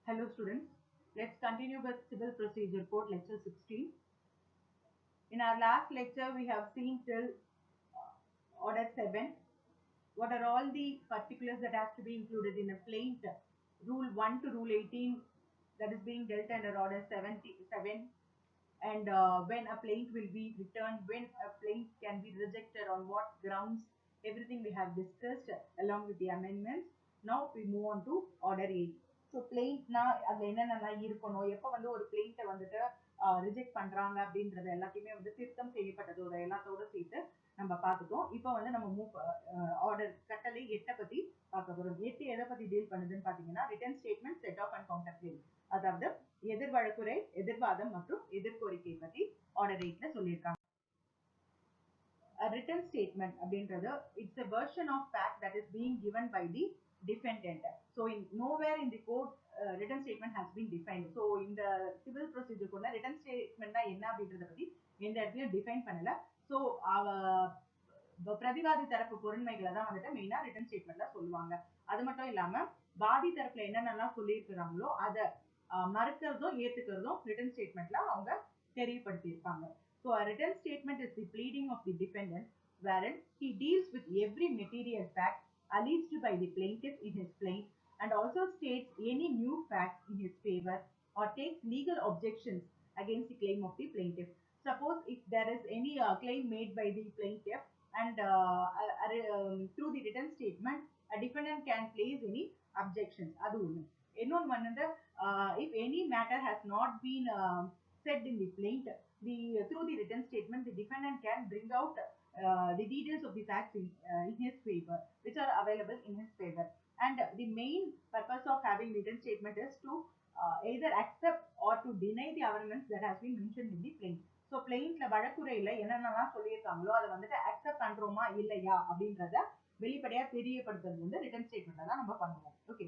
Hello students, let's continue with Civil Procedure Code lecture 16. In our last lecture we have seen till order 7. What are all the particulars that has to be included in a plaint, rule 1 to rule 18 that is being dealt under order 77, and when a plaint will be returned, when a plaint can be rejected, on what grounds, everything we have discussed along with the amendments. Now we move on to order 8. So பிளெயிண்ட்னா அதில் என்னென்னலாம் இருக்கணும், எப்போ வந்து ஒரு பிளெயிண்ட்டை வந்துட்டு reject பண்ணுறாங்க அப்படின்றது எல்லாத்தையுமே வந்து திருத்தம் செய்யப்பட்டதோட எல்லாத்தோட சேர்த்து நம்ம பார்த்துட்டோம். இப்போ வந்து நம்ம ஆர்டர் கட்டளை 8 பற்றி பார்க்க போகிறோம். 8 எதை பற்றி டீல் பண்ணுதுன்னு பார்த்தீங்கன்னா, written statement, set off and counter claim, அதாவது எதிர் வழக்குரை, எதிர்வாதம் மற்றும் எதிர்கோரிக்கை பற்றி ஆர்டர் 8ல சொல்லியிருக்காங்க. A written statement அப்படின்றது it's a version of fact that is being given by the defendant. So in nowhere in the code written statement has been defined. So in the civil procedure code written statement na enna அப்படின்றத பத்தி எந்த இடத்துலயும் define பண்ணல. So பிரதிவாதி தரப்பு பொருண்மைகளை தான் வந்துட்டு மெயினா ரிட்டன் ஸ்டேட்மெண்ட்ல சொல்லுவாங்க. அது மட்டும் இல்லாம வாதி தரப்புல என்னென்னலாம் சொல்லியிருக்கிறாங்களோ அதை மறுக்கிறதும் ஏத்துக்கிறதும் ரிட்டன் ஸ்டேட்மெண்ட்ல அவங்க தெரியப்படுத்தியிருப்பாங்க. So a written statement is the pleading of the defendant, wherein he deals with every material fact alleged by the plaintiff in his plaint and also states any new facts in his favor or takes legal objections against the claim of the plaintiff. Suppose if there is any claim made by the plaintiff and through the written statement a defendant can place any objections. Adu onnu. Innonu vandu if any matter has not been said in the plaint, through the written statement the defendant can bring out the details of the facts in his favor, which are available in his favor. And the main purpose of having written statement is to either accept or to deny the arguments that has been mentioned in the plaint. So plaintல வழக்குரையில என்னென்னலாம் சொல்லியிருக்காங்களோ அதை வந்துட்டு accept பண்றோமா இல்லையா அப்படின்றத வெளிப்படையா தெரியப்படுத்துறது வந்து return ஸ்டேட்மெண்ட்ல தான் நம்ம பண்ணுவோம். Okay,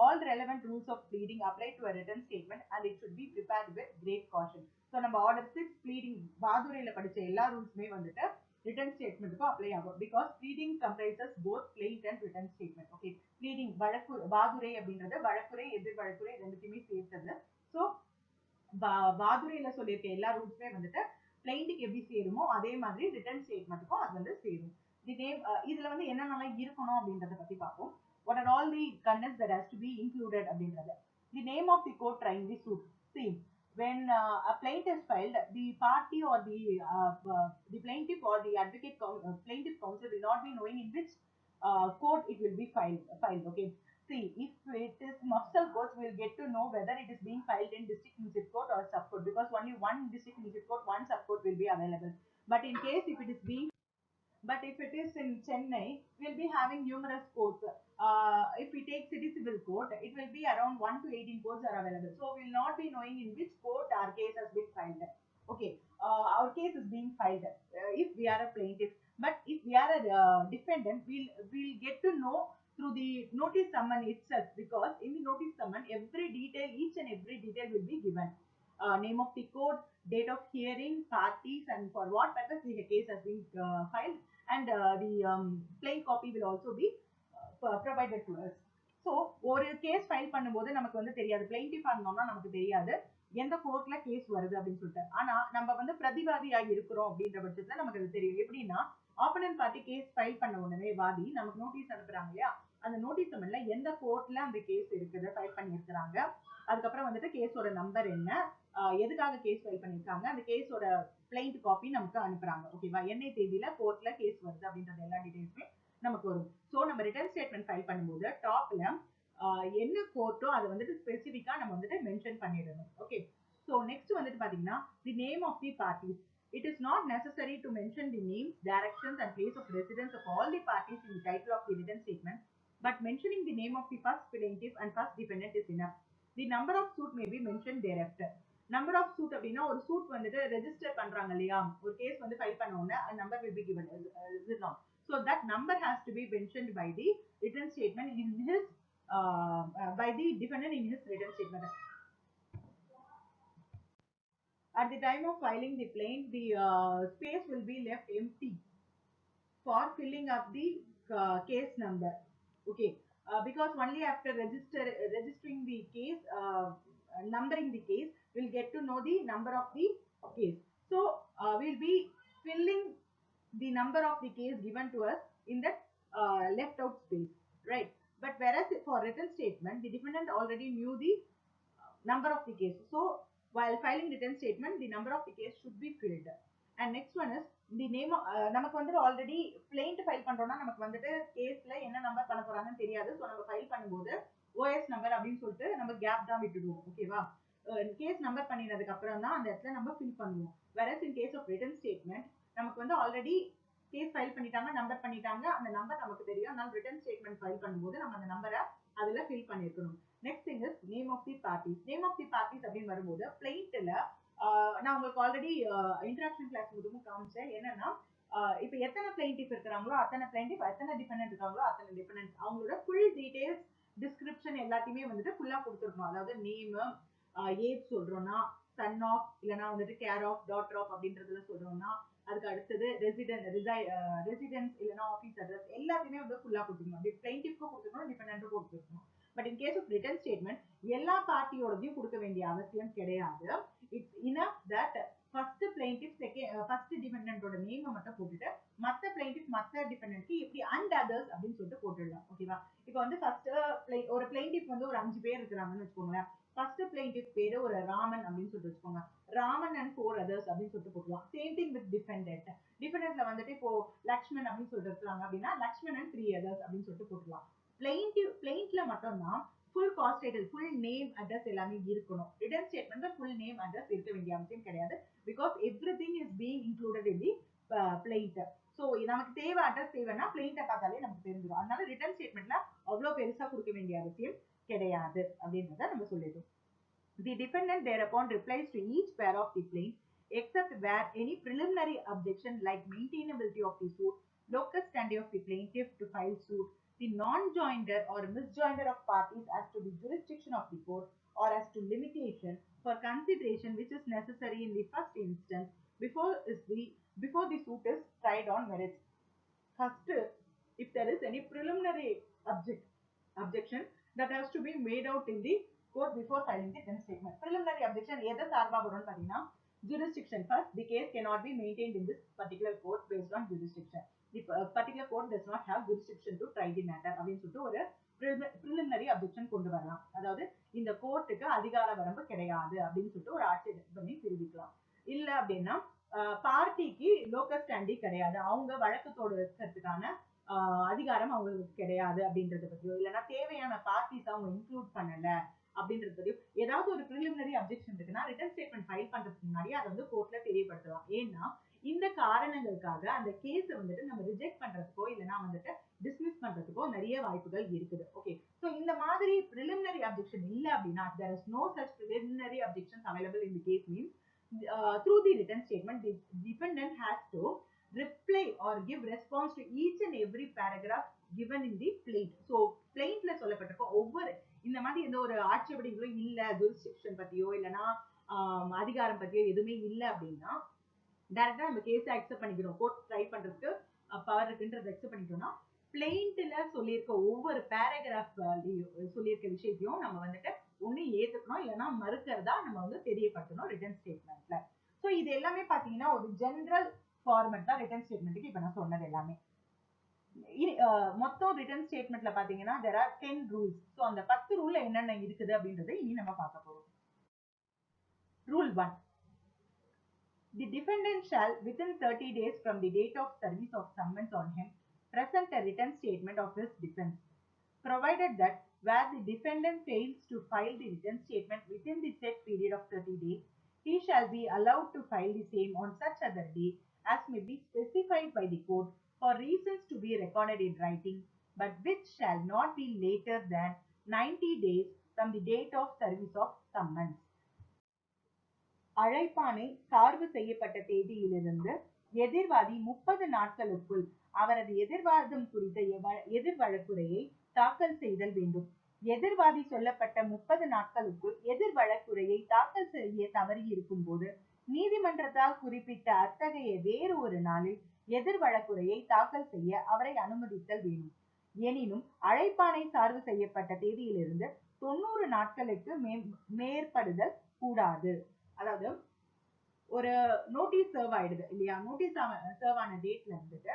all relevant rules of pleading apply to a written statement and it should be prepared with great caution. So நம்ம order 6 pleading வாதுரையில படிச்ச எல்லா ரூல்ஸ்மே வந்துட்டு written statementக்கு அப்ளை ஆகும். because pleading comprises both plaint and written statement. okay, pleading வாதுரை அப்படின்றது வழக்குரை, எதிர் வழக்குரை ரெண்டுத்தையுமே சேர்த்தது. So வாதுரையில சொல்லியிருக்க எல்லா ரூல்ஸ்மே வந்துட்டு பிளைண்ட்டுக்கு எப்படி சேருமோ அதே மாதிரி ரிட்டன் ஸ்டேட்மெண்ட்டுக்கும் அது வந்து சேரும். தி நேம் இதுல வந்து என்னென்னலாம் இருக்கணும் அப்படின்றத பத்தி பார்ப்போம். What are all the contents that has to be included அப்படின்றது. The name of the court trying the suit. See, when a plaint is filed, the party or the plaintiff or the advocate plaintiff counsel will not be knowing in which court it will be filed. Okay. See, if it is Mafsal courts, we will get to know whether it is being filed in district municipal court or sub court, because only one district municipal court, one sub court will be available. But in case if it is being if it is in Chennai, we will be having numerous courts. If we take city civil court, it will be around 1 to 18 courts are available. So we will not be knowing in which court our case has been filed. Okay, our case is being filed if we are a plaintiff. But if we are a defendant, we'll get to know through the notice summon itself, because in the notice summon each and every detail will be given. Name of the court, date of hearing, parties, and for what purpose the case has been filed, and the plain copy will also be provided to us. So ஒரு case file பண்ணும்போது நமக்கு வந்து தெரியாது, பிளைண்டிஃபா இருந்தோம்னா நமக்கு தெரியாது எந்த கோர்ட்ல கேஸ் வருது அப்படின்னு சொல்லிட்டு. ஆனா நம்ம வந்து பிரதிவாதியாக இருக்கிறோம் அப்படின்ற பட்சத்துல நமக்கு அது தெரியும். எப்படின்னா, ஆப்பனன்ட் பார்ட்டி கேஸ் ஃபைல் பண்ண உடனே வாதி நமக்கு நோட்டீஸ் அனுப்புறாங்க இல்லையா, அந்த நோட்டீஸ் சம்மன்ல எந்த கோர்ட்ல அந்த கேஸ் இருக்குது, ஃபைல் பண்ணி இருக்கிறாங்க, அதுக்கப்புறம் வந்துட்டு கேஸோட நம்பர் என்ன, எதுக்காக கேஸ் ஃபைல் பண்ணியிருக்காங்க, அந்த கேஸோட பிளைண்ட் காப்பி நமக்கு அனுப்புறாங்க. ஓகேவா, என்ன தேதியில கோர்ட்ல கேஸ் வருது அப்படின்றது எல்லா டீடைல்ஸுமே நமக்கு வரும். ஸோ நம்ம ரிட்டர்ன் ஸ்டேட்மெண்ட் ஃபைல் பண்ணும்போது டாப்ல என்ன கோர்ட்டோ அதை வந்துட்டு ஸ்பெசிஃபிக்கா நம்ம வந்துட்டு மென்ஷன் பண்ணிடணும். ஓகே, ஸோ நெக்ஸ்ட் வந்துட்டு பாத்தீங்கன்னா the name of the parties. It is not necessary to mention the names, directions and place of residence of all the parties in the title of the written statement, but mentioning the name of the first plaintiff and first defendant is enough. The number of suit may be mentioned thereafter. Number of suit அப்படின்னா, ஒரு suit வந்துட்டு register பண்றாங்க இல்லையா, ஒரு case வந்து file பண்ண உடனே number will be given. So that number has to be mentioned by the written statement in his by the defendant in his written statement. At the time of filing the plaint, the space will be left empty for filling up the case number. Okay, because only after registering the case, numbering the case, we'll get to know the number of the case. So we'll be filling the number of the case given to us in that left out space, right? But whereas for written statement, the defendant already knew the number of the case. So while filing written statement, the number of the case should be filled. And next one is the name. நமக்கு வந்து already plaint file பண்றோம்னா நமக்கு வந்துட்டு கேஸ்ல என்ன number பண்ண போறாங்கன்னு தெரியாது. ஸோ நம்ம ஃபைல் பண்ணும்போது OS நம்பர் அப்படின்னு சொல்லிட்டு நம்ம கேப் தான் விட்டுடுவோம். ஓகேவா? கேஸ் நம்பர் பண்ணினதுக்கு அப்புறம் தான் அந்த இடத்துல நம்ம ஃபில் பண்ணுவோம். whereas in case of written statement, நமக்கு வந்து ஆல்ரெடி கேஸ் ஃபைல் பண்ணிட்டாங்க, நம்பர் பண்ணிட்டாங்க, அந்த நம்பர் நமக்கு தெரியும். அதனால ரிட்டன் ஸ்டேட்மெண்ட் ஃபைல் பண்ணும்போது நம்ம அந்த நம்பரை அதுல ஃபில் பண்ணிருக்கணும். Next thing is name of the parties. Name of the parties அப்படின்னு வரும்போது பிளைண்ட்ல நான் உங்களுக்கு ஆல்ரெடி இன்ட்ராக்ஷன் கிளாஸ் முழுவதும் காமிச்சேன். என்னன்னா இப்போ எத்தனை பிளைண்டிஃப் இருக்கிறாங்களோ அத்தனை பிளைண்டிஃப், எத்தனை டிபெண்டன்ட் இருக்காங்களோ அத்தனை டிபெண்டன்ட், அவங்களோட ஃபுல் டீடைல்ஸ் டிஸ்கிரிப்ஷன் எல்லாத்தையுமே வந்துட்டு ஃபுல்லா கொடுத்துருக்கணும். அதாவது நேம், ஏஜ் சொல்றோம்னா சன் ஆஃப், இல்லைன்னா வந்துட்டு கேர் ஆஃப், டாட்டர் ஆஃப் அப்படின்றதுல சொல்றோம்னா, அதுக்கு அடுத்தது ரெசிடென்ஸ் இல்லைன்னா ஆஃபீஸ் அட்ரஸ் எல்லாத்தையுமே வந்து ஃபுல்லா கொடுத்துக்கணும். அப்படி பிளைண்டிஃப்க்கும் கொடுத்துக்கணும், டிபெண்டன்ட்டும் கொடுத்துக்கணும். But in case of written statement எல்லா பார்ட்டியோடதையும் கொடுக்க வேண்டிய அவசியம் கிடையாது. It's enough that first plaintiff, first டிபெண்டன்ட்டோட நேமை மட்டும் போட்டுட்டு மற்ற பிளைண்டிஃப் மற்ற டிபெண்டன்ட்க்கு எப்படி அண்ட் அதர்ஸ் அப்படின்னு சொல்லிட்டு போட்டுடலாம். ஓகேவா? இப்போ வந்து ஃபர்ஸ்ட் ஒரு பிளைண்டிஃப் வந்து ஒரு 5 பேர் இருக்கிறாங்கன்னு வச்சுக்கோங்களேன். ஃபர்ஸ்ட் பிளைண்டிஃப் பேரு ஒரு ராமன் அப்படின்னு சொல்லிட்டு வச்சுக்கோங்க. ராமன் அண்ட் 4 others அப்படின்னு சொல்லிட்டு போட்டுக்கலாம். Same thing with defendant. டிபெண்டன்ட்ல வந்துட்டு இப்போ லக்ஷ்மன் அப்படின்னு சொல்லிட்டு இருக்காங்க அப்படின்னா லக்ஷ்மன் அண்ட் 3 others அப்படின்னு சொல்லிட்டு போட்டுக்கலாம். பிளைண்ட்ல மட்டும்தான் full cost title, full name, address எல்லாமே இருக்கணும். ரிட்டன் ஸ்டேட்மெண்ட்ல ஃபுல் நேம், அட்ரஸ் இருக்க வேண்டிய அவசியம் கிடையாது. Because everything is being included in the blind. So நமக்கு தேவை அட்ரஸ் தேவைன்னா பிளைண்ட்டை பார்த்தாலே நமக்கு தெரிஞ்சிடும். அதனால ரிட்டன் ஸ்டேட்மெண்ட்ல அவ்வளோ பெருசா கொடுக்க வேண்டிய அவசியம் கிடையாது அப்படின்றத நம்ம சொல்லிடுறோம். The defendant thereupon replies to each pair of the plaint, except where any preliminary objection like maintainability of the suit, locus standi of the plaintiff to file suit, the non-joinder or misjoinder of parties as to the jurisdiction of the court or as to limitation for consideration which is necessary in the first instance before the suit is tried on merits. First, if there is any preliminary objection that has to be made out in the court before filing the written statement. Preliminary objection எதை சார்பா வரும்னு பாத்தீங்கன்னா jurisdiction. First, the case cannot be maintained in this particular court based on jurisdiction. The particular court does not have jurisdiction to try the matter அப்படின்னு சொல்லிட்டு ஒரு preliminary objection கொண்டு வரலாம். அதாவது இந்த கோர்ட்டுக்கு அதிகார வரம்பு கிடையாது அப்படின்னு சொல்லிட்டு ஒரு ஆட்சேபனை தெரிவிக்கலாம். இல்ல அப்படின்னா பார்ட்டிக்கு லோக்கஸ் ஸ்டாண்டி கிடையாது, அவங்க வழக்கு தொடுக்கிறதுக்கான அதிகாரம் அவங்களுக்கு கிடையாது அப்படின்றத பத்தியோ, இல்லைன்னா தேவையான பார்ட்டிஸ் அவங்க இன்க்ளூட் பண்ணல அப்படின்றது பத்தியோ ஏதாவது ஒரு preliminary objection இருக்குன்னா ரிட்டன் ஸ்டேட்மெண்ட் ஃபைல் பண்றதுக்கு முன்னாடி அதை வந்து கோர்ட்ல தெரியப்படுத்தலாம். ஏன்னா இந்த காரணங்களுக்காக அந்த கேஸ் வந்துட்டு நம்ம ரிஜெக்ட் பண்றதுக்கோ இல்லைன்னா வந்துட்டு டிஸ்மிஸ் பண்றதுக்கோ நிறைய வாய்ப்புகள் இருக்குது. ஓகே, ஸோ இந்த மாதிரி preliminary objection இல்ல அப்படின்னா there is no such preliminary objections available in the case means through the written statement the defendant has to reply or give response to each and every paragraph given in the plaint. So plaintல சொல்லப்பட்டிருக்க ஒவ்வொரு இந்த மாதிரி எந்த ஒரு ஆட்சேபனைகளும் இல்ல, jurisdiction பத்தியோ இல்லைன்னா அதிகாரம் பத்தியோ எதுவுமே இல்லை அப்படின்னா டைரக்டா நம்ம கேஸை அக்செப்ட் பண்ணிக்கிறோம். கோர்ட் ட்ரை பண்றதுக்கு பவர் இருக்குன்றதை அக்செப்ட் பண்ணிட்டோம்னா பிளைண்ட்ல சொல்லியிருக்க ஒவ்வொரு பேராகிராஃப் சொல்லியிருக்க விஷயத்தையும் நம்ம வந்துட்டு ஒண்ணு ஏத்துக்கணும், இல்லைன்னா மறுக்கிறதா நம்ம வந்து தெரியப்படுத்தணும் ரிட்டன் ஸ்டேட்மெண்ட்ல. ஸோ இது எல்லாமே பாத்தீங்கன்னா ஒரு ஜெனரல் ஃபார்மேட் தான் ரிட்டன் ஸ்டேட்மெண்ட்டுக்கு இப்ப நான் சொன்னது எல்லாமே. மொத்தம் ரிட்டன் ஸ்டேட்மெண்ட்ல பாத்தீங்கன்னா there are 10 rules. ஸோ அந்த 10 ரூல்ல என்னென்ன இருக்குது அப்படின்றத இனி நம்ம பார்க்க போறோம். Rule 1. The defendant shall within 30 days from the date of service of summons on him present a written statement of his defense, provided that where the defendant fails to file the written statement within the set period of 30 days, he shall be allowed to file the same on such other day as may be specified by the court for reasons to be recorded in writing, but which shall not be later than 90 days from the date of service of summons. அழைப்பானை சார்பு செய்யப்பட்ட தேதியிலிருந்து எதிர்வாதி 30 நாட்களுக்குள் அவரது எதிர்வாதம் குறித்த எதிர் வழக்குரையை தாக்கல் செய்தல் வேண்டும். எதிர்வாதி சொல்லப்பட்ட 30 நாட்களுக்குள் எதிர் வழக்குரையை தாக்கல் செய்ய தவறி இருக்கும் போது நீதிமன்றத்தால் குறிப்பிட்ட அத்தகைய வேறு ஒரு நாளில் எதிர் வழக்குரையை தாக்கல் செய்ய அவரை அனுமதித்தல் வேண்டும். எனினும் அழைப்பாணை சார்பு செய்யப்பட்ட தேதியிலிருந்து 90 நாட்களுக்கு மேற்படுதல் கூடாது. அதாவது ஒரு நோட்டீஸ் சர்வ் ஆயிடுது இல்லையா, நோட்டீஸ் சர்வ் ஆன டேட்ல இருந்துட்டு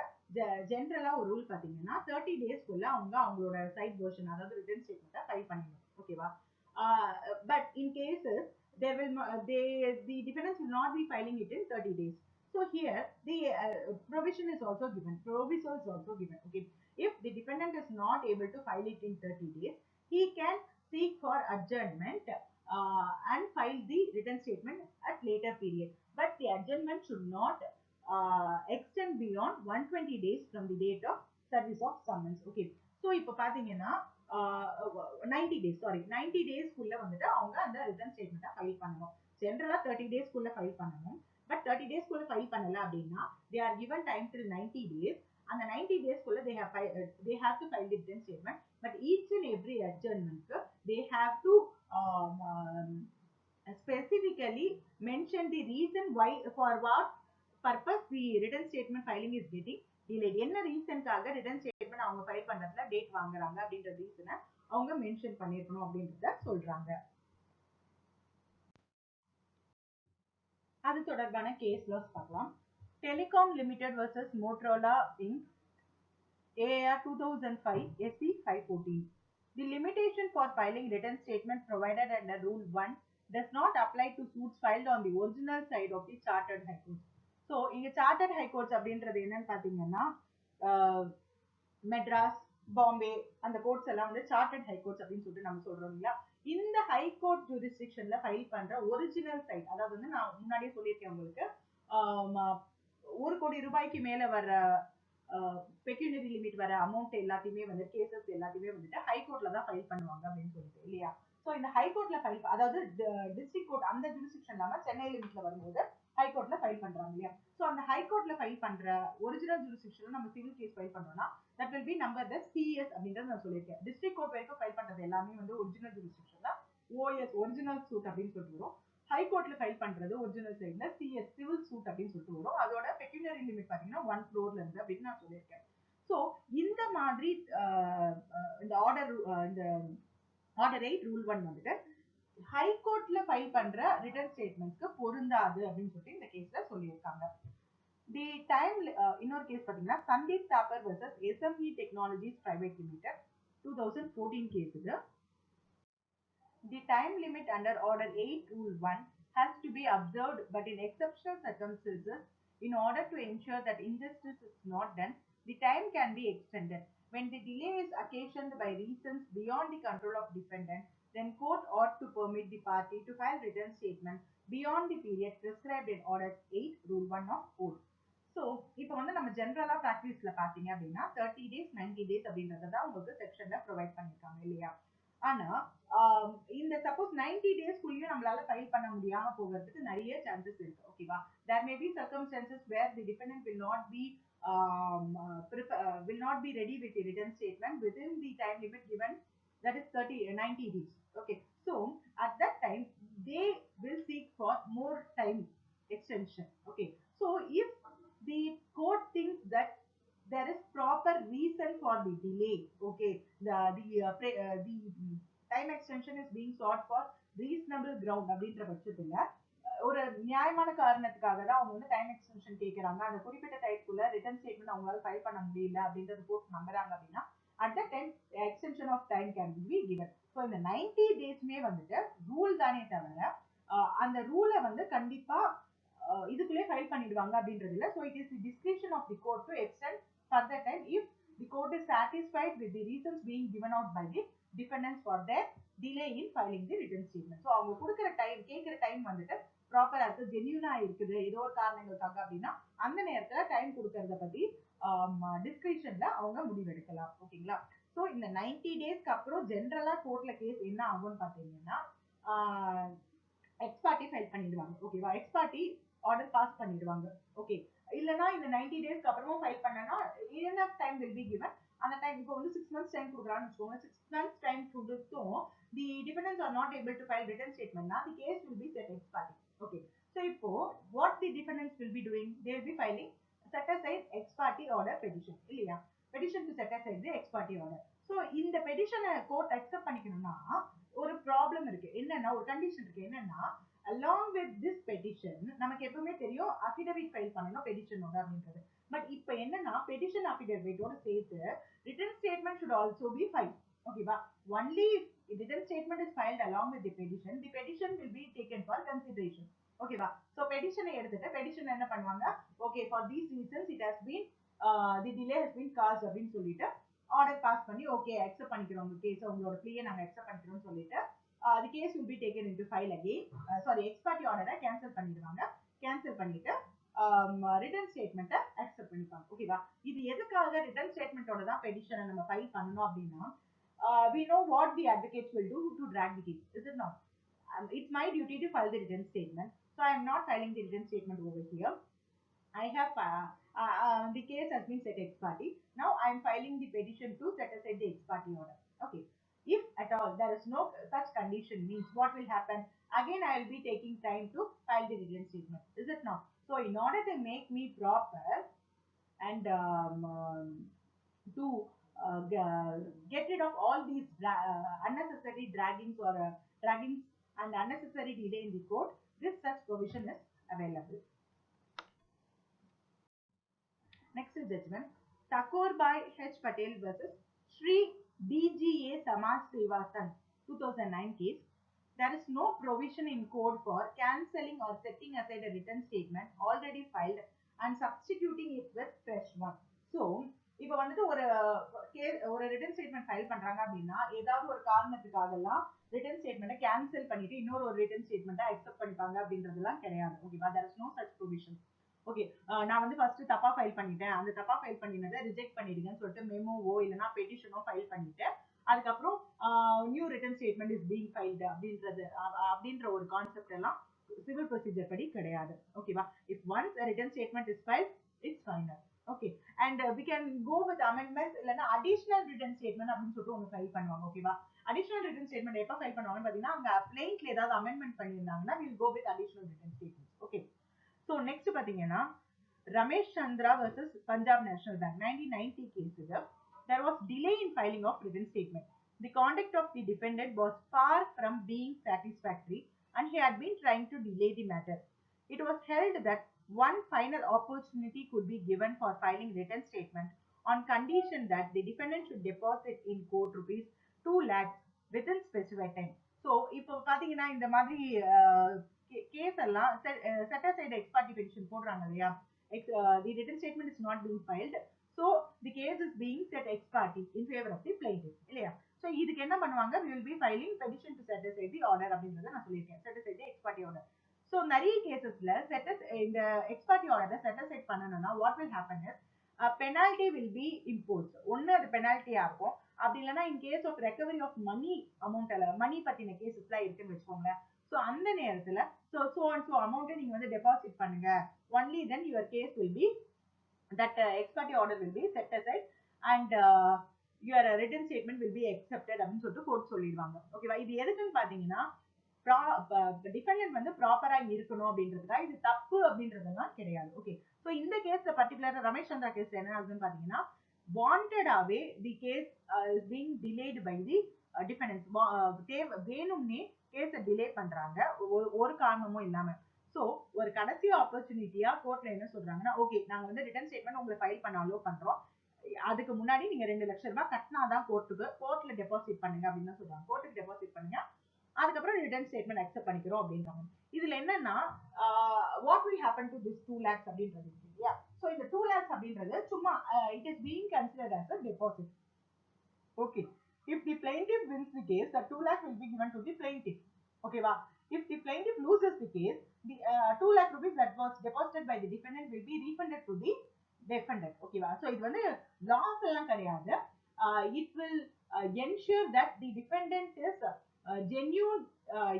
ஜென்ரலா ஒரு ரூல் பாத்தீங்கன்னா 30 டேஸ்க்குள்ள அவங்களோட சைட் வெர்ஷன் அதாவது ரிட்டன் ஸ்டேட்மெண்ட்டை ஃபைல் பண்ணிடணும். ஓகேவா? But in cases the defendants will not be filing it in 30 days. So here the provision is also given, proviso is also given. Okay, if the defendant is not able to file it in 30 days, he can seek for adjournment and file the written statement at later period. But the adjournment should not extend beyond 120 days from the date of service of summons. Okay, so இப்போ பாத்தீங்கன்னா 90 டேஸ்க்குள்ள வந்துட்டு அவங்க அந்த return ஸ்டேட்மெண்ட்டை file பண்ணணும். ஜென்ரலா 30 டேஸ்க்குள்ள file பண்ணணும். But 30 டேஸ்க்குள்ள file பண்ணல அப்படின்னா they are given time till 90 days. அந்த 90 டேஸ்க்குள்ள they have to file the written statement. But each and every adjournment they have to specifically mention the reason why, for what purpose the written statement filing is getting delayed. என்ன ரீசன்க்காக return statement அவங்க file பண்றதுல date வாங்குறாங்க அப்படின்ற ரீசனை அவங்க mention பண்ணிருக்கணும் அப்படின்றத சொல்றாங்க. அது தொடர்பான கேஸ் லாஸ் பார்க்கலாம். Telecom limited vs Motorola Inc AR 2005 SC 514. The limitation for filing written statement provided under Rule 1 does not apply to suits filed on the original side of the Chartered High Court. So இங்க chartered high courts அப்படின்றது என்னன்னு பாத்தீங்கன்னா மெட்ராஸ், பாம்பே அந்த courts எல்லாம் வந்து chartered high courts அப்படின்னு சொல்லிட்டு நம்ம சொல்றோம் இல்லையா. இந்த ஹை கோர்ட் ஜூரிஸ்டிக்ஷன்ல ஃபைல் பண்ற ஒரிஜினல் சைட், அதாவது வந்து நான் முன்னாடியே சொல்லியிருக்கேன் உங்களுக்கு, 1 கோடி ரூபாய்க்கு மேல வர பெக்யூனரி லிமிட் வர அமௌண்ட் எல்லாத்தையுமே வந்து கேசஸ் எல்லாத்தையுமே வந்துட்டு ஹை கோர்ட்ல தான் ஃபைல் பண்ணுவாங்க அப்படின்னு சொல்லிட்டு இல்லையா. ஸோ இந்த ஹை கோர்ட்ல ஃபைல், அதாவது டிஸ்ட்ரிக்ட் கோர்ட் அந்த ஜூரிஸ்டிக்ஷன் இல்லாம சென்னை லிமிட்ல வரும்போது ஹை கோர்ட்ல ஃபைல் பண்றாங்க இல்லையா. சோ அந்த ஹை கோர்ட்ல ஃபைல் பண்ற ஒரிஜினல் ஜூரிஸ்டிக்ஷன்ல நம்ம சிவில் கேஸ் ஃபைல் பண்றோம்னா that will be numbered as CS அப்படின்றது நான் சொல்லியிருக்கேன். டிஸ்ட்ரிக்ட் கோர்ட் வரைக்கும் ஃபைல் பண்றது எல்லாமே வந்து ஒரிஜினல் ஜூரிஸ்டிக்ஷன்ல OS ஒரிஜினல் சூட் அப்படின்னு சொல்லிட்டு வரும். ஹை கோர்ட்ல ஃபைல் பண்றது ஒரிஜினல் சைட்ல CS சிவில் சூட் அப்படின்னு சொல்லிட்டு வரும். அதோட பெக்யூனரி லிமிட் பாத்தீங்கன்னா 1 crore இருந்து அப்படின்னு நான் சொல்லியிருக்கேன். சோ இந்த மாதிரி இந்த ஆர்டர் 8 ரூல் 1 வந்துட்டு ஹை கோர்ட்ல ஃபைல் பண்ற ரிட்டன் ஸ்டேட்மெண்ட்ஸ்க்கு பொருந்தாது அப்படின்னு சொல்லிட்டு இந்த கேஸ்ல சொல்லியிருக்காங்க. தி டைம் இன்னொரு கேஸ் பாத்தீங்கன்னா Sandeep Thapar vs SME technologies private limited 2014 case இது. The time limit under Order 8 Rule 1 has to be observed, but in exceptional circumstances, in order to ensure that injustice is not done, the time can be extended. When the delay is occasioned by reasons beyond the control of defendant, then court ought to permit the party to file written statement beyond the period prescribed in Order 8 Rule 1 of Court. So, இப்போ வந்து நம்ம ஜெனரலா பிராக்டிஸ்ல பாத்தீங்க அப்படின்னா 30 days 90 days அப்படின்றத தான் உங்களுக்கு செக்ஷன்ல ப்ரொவைட் பண்ணிருக்காங்க இல்லையா. ஆனா இந்த சப்போஸ் 90 டேஸ்க்குள்ளேயும் நம்மளால ஃபைல் பண்ண முடியாம போகிறதுக்கு நிறைய சான்சஸ் இருக்கு. ஓகேவா? there may be circumstances where the defendant will not be ready with the written statement within the time limit given, that is 90 days. Okay, so at that time they will seek for more time extension. Okay, so if the court thinks that there is proper reason for the delay, okay, the time extension is being sought for reasonable ground அப்படின்ற பட்சத்துல ஒரு நியாயமான காரணத்துக்காக தான் அவங்க வந்து time extension கேட்கறாங்க, அந்த குறிப்பிட்ட டைத்துக்குள்ள ரிட்டன் ஸ்டேட்மெண்ட் அவங்களால ஃபைல் பண்ண முடியல அப்படின்றது கோர்ட் நம்புறாங்க அப்படின்னா at that time extension of time can be given. So இந்த 90 டேஸ்மே வந்துட்டு ரூல் தானே தவிர அந்த ரூலை வந்து கண்டிப்பா இதுக்குள்ளே ஃபைல் பண்ணிடுவாங்க அப்படின்றது இல்லை. So it is the discretion of the court to extend further time if the court is satisfied with the reasons being given out by the defendants for their delay in filing the written statement. So அவங்க கொடுக்கிற time, கேட்கிற time வந்துட்டு ப்ராப்பரா இருக்கு, ஜென்யூனா இருக்குது ஏதோ ஒரு காரணங்களுக்காக அப்படின்னா அந்த நேரத்துல டைம் கொடுக்கறத பத்தி டிஸ்கிரிப்ஷன்ல அவங்க முடிவெடுக்கலாம். ஓகேங்களா? ஸோ இந்த 90 டேஸ்க்கு அப்புறம் ஜென்ரலா கோர்ட்ல கேஸ் என்ன ஆகும்னு பாத்தீங்கன்னா எக்ஸ்பார்ட்டி ஃபைல் பண்ணிடுவாங்க. ஓகேவா? எக்ஸ்பார்ட்டி ஆர்டர் பாஸ் பண்ணிடுவாங்க. ஓகே, இல்லைன்னா இந்த 90 டேஸ்க்கு அப்புறமும் ஃபைல் பண்ணனா enough time will be given. அந்த டைம் இப்போ வந்து 6 months டைம் கொடுக்குறான்னு வச்சுக்கோங்க, 6 months டைம் கொடுத்தும் the defendants are not able to file written statement na the case will be set ex parte. Okay, so இப்போ what the defendants will be doing, they will be filing set aside ex parte order petition இல்லையா. petition to set aside the ex parte order. So இந்த petition court accept பண்ணிக்கணும்னா ஒரு problem இருக்கு. என்னன்னா ஒரு condition இருக்கு. என்னன்னா along with this petition நமக்கு எப்பவுமே தெரியும் affidavit ஃபைல் பண்ணனும் petitionோட அப்படின்றது. பட் இப்போ என்னன்னா petition affidavit ஓட சேர்த்து written statement should also be filed. ஓகேவா? only if written statement is filed along with the petition will be taken for consideration. ஓகேவா? so petition எடுத்துட்டு petition என்ன பண்ணுவாங்க? okay for these reasons it has been the delay has been caused அப்படின்னு சொல்லிட்டு order pass பண்ணி okay accept பண்ணிக்கிறோம் உங்க case, உங்களோட ப்ளீயை நாங்க அக்செப்ட் பண்ணிக்கிறோம்னு சொல்லிட்டு the case will be taken into file again. Sorry, ex parte order cancel பண்ணிடுவாங்க. Cancel பண்ணிட்டு ரிட்டன் ஸ்டேட்மெண்ட்டை அக்செப்ட் பண்ணிப்பாங்க. ஓகேவா? இது எதுக்காக ரிட்டன் ஸ்டேட்மெண்ட்டோட தான் பெட்டிஷனை நம்ம ஃபைல் பண்ணணும் அப்படின்னா we know what the advocates will do to drag the case, is it not? It's my duty to file the written statement, so I am not filing the written statement over here. I have the case has been set ex parte. Now I am filing the petition to set aside the ex parte order. Okay. If at all there is no such condition, means what will happen? Again, I will be taking time to file the written statement. Is it not? So in order to make me proper and to get rid of all these unnecessary draggings or draggings and unnecessary delay in the court, this such provision is available. Next is judgment. Thakur Bhai H. Patel versus Sri DGA Samaj Sevasan 2009 case. There is no provision in code for cancelling or setting aside a written statement already filed and substituting it with fresh one. So, இப்போ வந்துட்டு ஒரு return statement file பண்றாங்க அப்படின்னா ஏதாவது ஒரு காரணத்துக்காகலாம் return ஸ்டேட்மெண்ட்டை cancel பண்ணிட்டு இன்னொரு ரிட்டன் ஸ்டேட்மெண்ட்டை அக்செப்ட் பண்ணிப்பாங்க அப்படின்றதுலாம் கிடையாது. ஓகேவா? there is no such provision. Okay, நான் வந்து ஃபர்ஸ்ட் தப்பா ஃபைல் பண்ணிட்டேன், அந்த தப்பா ஃபைல் பண்ணினதை ரிஜெக்ட் பண்ணிடுங்கன்னு சொல்லிட்டு மெமோவோ இல்லைன்னா பெட்டிஷனோ ஃபைல் பண்ணிட்டு அதுக்கப்புறம் new written statement is being filed அப்படின்ற ஒரு கான்செப்ட் எல்லாம் சிவில் ப்ரொசீஜர் படி கிடையாது. ஓகேவா? If once written statement is filed it's final. Okay, and we can go with amendments இல்லைன்னா அடிஷனல் ரிட்டன் ஸ்டேட்மெண்ட் அப்படின்னு சொல்லிட்டு ஒன்று ஃபைல் பண்ணுவாங்க. ஓகேவா? அடிஷனல் ரிட்டன் ஸ்டேட்மெண்ட் எப்போ ஃபைல் பண்ணுவாங்கன்னு பார்த்தீங்கன்னா அங்கே பிளெயின்ல ஏதாவது அமெண்ட்மெண்ட் பண்ணியிருந்தாங்கன்னா will go with additional written statement. Okay, so next பார்த்தீங்கன்னா Ramesh Chandra versus Punjab national bank 1990 கேஸுக்கு there was delay in filing of written statement. The conduct of the defendant was far from being satisfactory and he had been trying to delay the matter. It was held that one final opportunity could be given for filing written statement on condition that the defendant should deposit in court rupees 2 lakhs within specified time. So இப்போ பாத்தீங்கன்னா இந்த மாதிரி case எல்லாம் set aside X party petition போடுறாங்க இல்லையா, the written statement is not being filed, so the case is being set ex parte in favor of the plaintiff இல்லையா. so இதுக்கு என்ன பண்ணுவாங்க, we will be filing petition to set aside the order அப்படின்றத நான் சொல்லியிருக்கேன், set aside the ex parte order. so நிறைய கேசஸ்ல இந்த ex parte order set aside பண்ணனும்னா what will happen is penalty will be imposed. ஒன்னு அது பெனால்ட்டியா இருக்கும், அப்படி இல்லைன்னா in case of recovery of money amount மணி பத்தின கேசஸ்லாம் இருக்குன்னு வச்சுக்கோங்க. so அந்த நேரத்துல so and so amount நீங்க வந்து டெபாசிட் பண்ணுங்க, only then your case will be that ex parte order will be set aside and your written statement will be accepted அப்படின்னு சொல்லிட்டு கோர்ட் சொல்லிடுவாங்க. ஓகேவா? இது எதுக்குன்னு பாத்தீங்கன்னா டிஃபெண்டன்ட் வந்து ப்ராப்பரா இருக்கணும் அப்படின்றதுதான், இது தப்பு அப்படின்றதுதான் கிடையாது. ஓகே, சோ இந்த கேஸ்ல பர்டிகுலரா ரமேஷ் சந்திரா கேஸ்ல என்ன ஆகுதுன்னு பாத்தீங்கன்னா வாண்டடாவே the case is being delayed by the defendants. வேணும்னே கேஸை டிலே பண்றாங்க ஒரு காரணமும் இல்லாம. சோ ஒரு கடைசி ஆப்பர்ச்சுனிட்டியா கோர்ட்ல என்ன சொல்றாங்கன்னா, ஓகே நாங்க வந்து ரிட்டன் ஸ்டேட்மெண்ட் உங்களை ஃபைல் பண்ண அலோ பண்றோம், அதுக்கு முன்னாடி நீங்க 2 லட்சம் ரூபாய் கட்டினாதான் கோர்ட்ல டெபாசிட் பண்ணுங்க அப்படின்னு சொல்றாங்க. கோர்ட்டுக்கு டெபாசிட் பண்ணுங்க, அதுக்கப்புறம் ரிட்டன் ஸ்டேட்மெண்ட் அக்செப்ட் பண்ணிக்கிறோம் அப்படின்றாங்க. இதுல என்னன்னா what will happen to this 2 lakhs அப்படின்றது இல்லையா. சோ இந்த 2 lakhs அப்படின்றது சும்மா it is being considered as a deposit. okay, if the plaintiff wins the case, the 2 lakhs will be given to the plaintiff. okay va? If the plaintiff loses the case, the 2 lakh rupees that was deposited by the defendant will be refunded to the defendant. okay va? So இது வந்து loss எல்லாம் கிடையாது, it will ensure that the defendant is genuine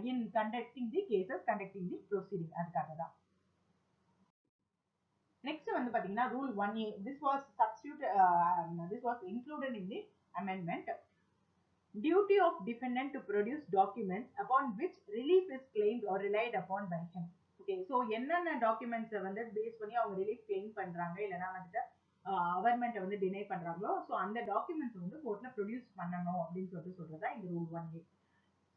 in conducting the cases, conducting the proceeding. அதுக்காக தான். next வந்து பாத்தீங்கன்னா rule 1A, this was included in the amendment. Duty of defendant to produce documents upon which relief is claimed or relied upon by him. okay, so என்னென்ன documents வந்து base பண்ணி அவங்க relief claim பண்றாங்க இல்லனா வந்துட்டு government வந்து deny பண்றாங்களோ so அந்த டாக்குமெண்ட்ஸ் வந்து கோர்ட்ல ப்ரொடியூஸ் பண்ணணும் அப்படின்னு சொல்றதா இந்த rule 1A.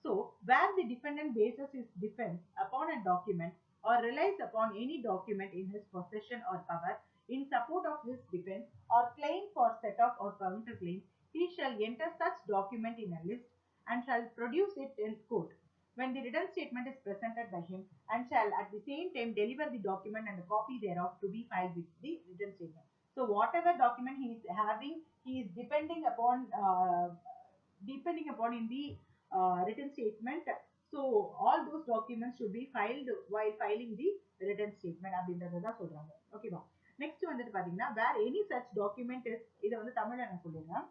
So where the defendant bases his defense upon a document or relies upon any document in his possession or power in support of his defense or claim for set-off or counterclaim, he shall enter such document in a list and shall produce it in court when the written statement is presented by him, and shall at the same time deliver the document and a copy thereof to be filed with the written statement. So whatever document he is having, he is depending upon in the written statement. So all those documents should be filed while filing the written statement அப்படின்றத சொல்றாங்க. ஓகேவா? Next வந்துட்டு பாத்தீங்கன்னா where any such document is, இத வந்து தமிழ்ல நான் சொல்றேன்.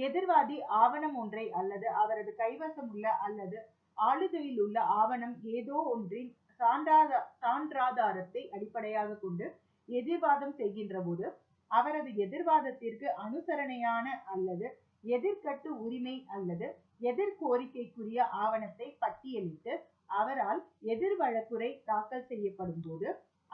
எதிர்வாதி ஆவணம் ஒன்றை அல்லது அவரது கைவசம் உள்ள அல்லது ஆளுகையில் உள்ள ஆவணம் ஏதோ ஒன்றின் சான்றாதாரத்தை அடிப்படையாக கொண்டு எதிர்வாதம் செய்கின்ற போது அவரது எதிர்வாதத்திற்கு அனுசரணையான அல்லது எதிர்கட்டு உரிமை அல்லது எதிர்கோரிக்கைக்குரிய ஆவணத்தை பட்டியலிட்டு அவரால் எதிர் வழக்குரை தாக்கல் செய்யப்படும் போது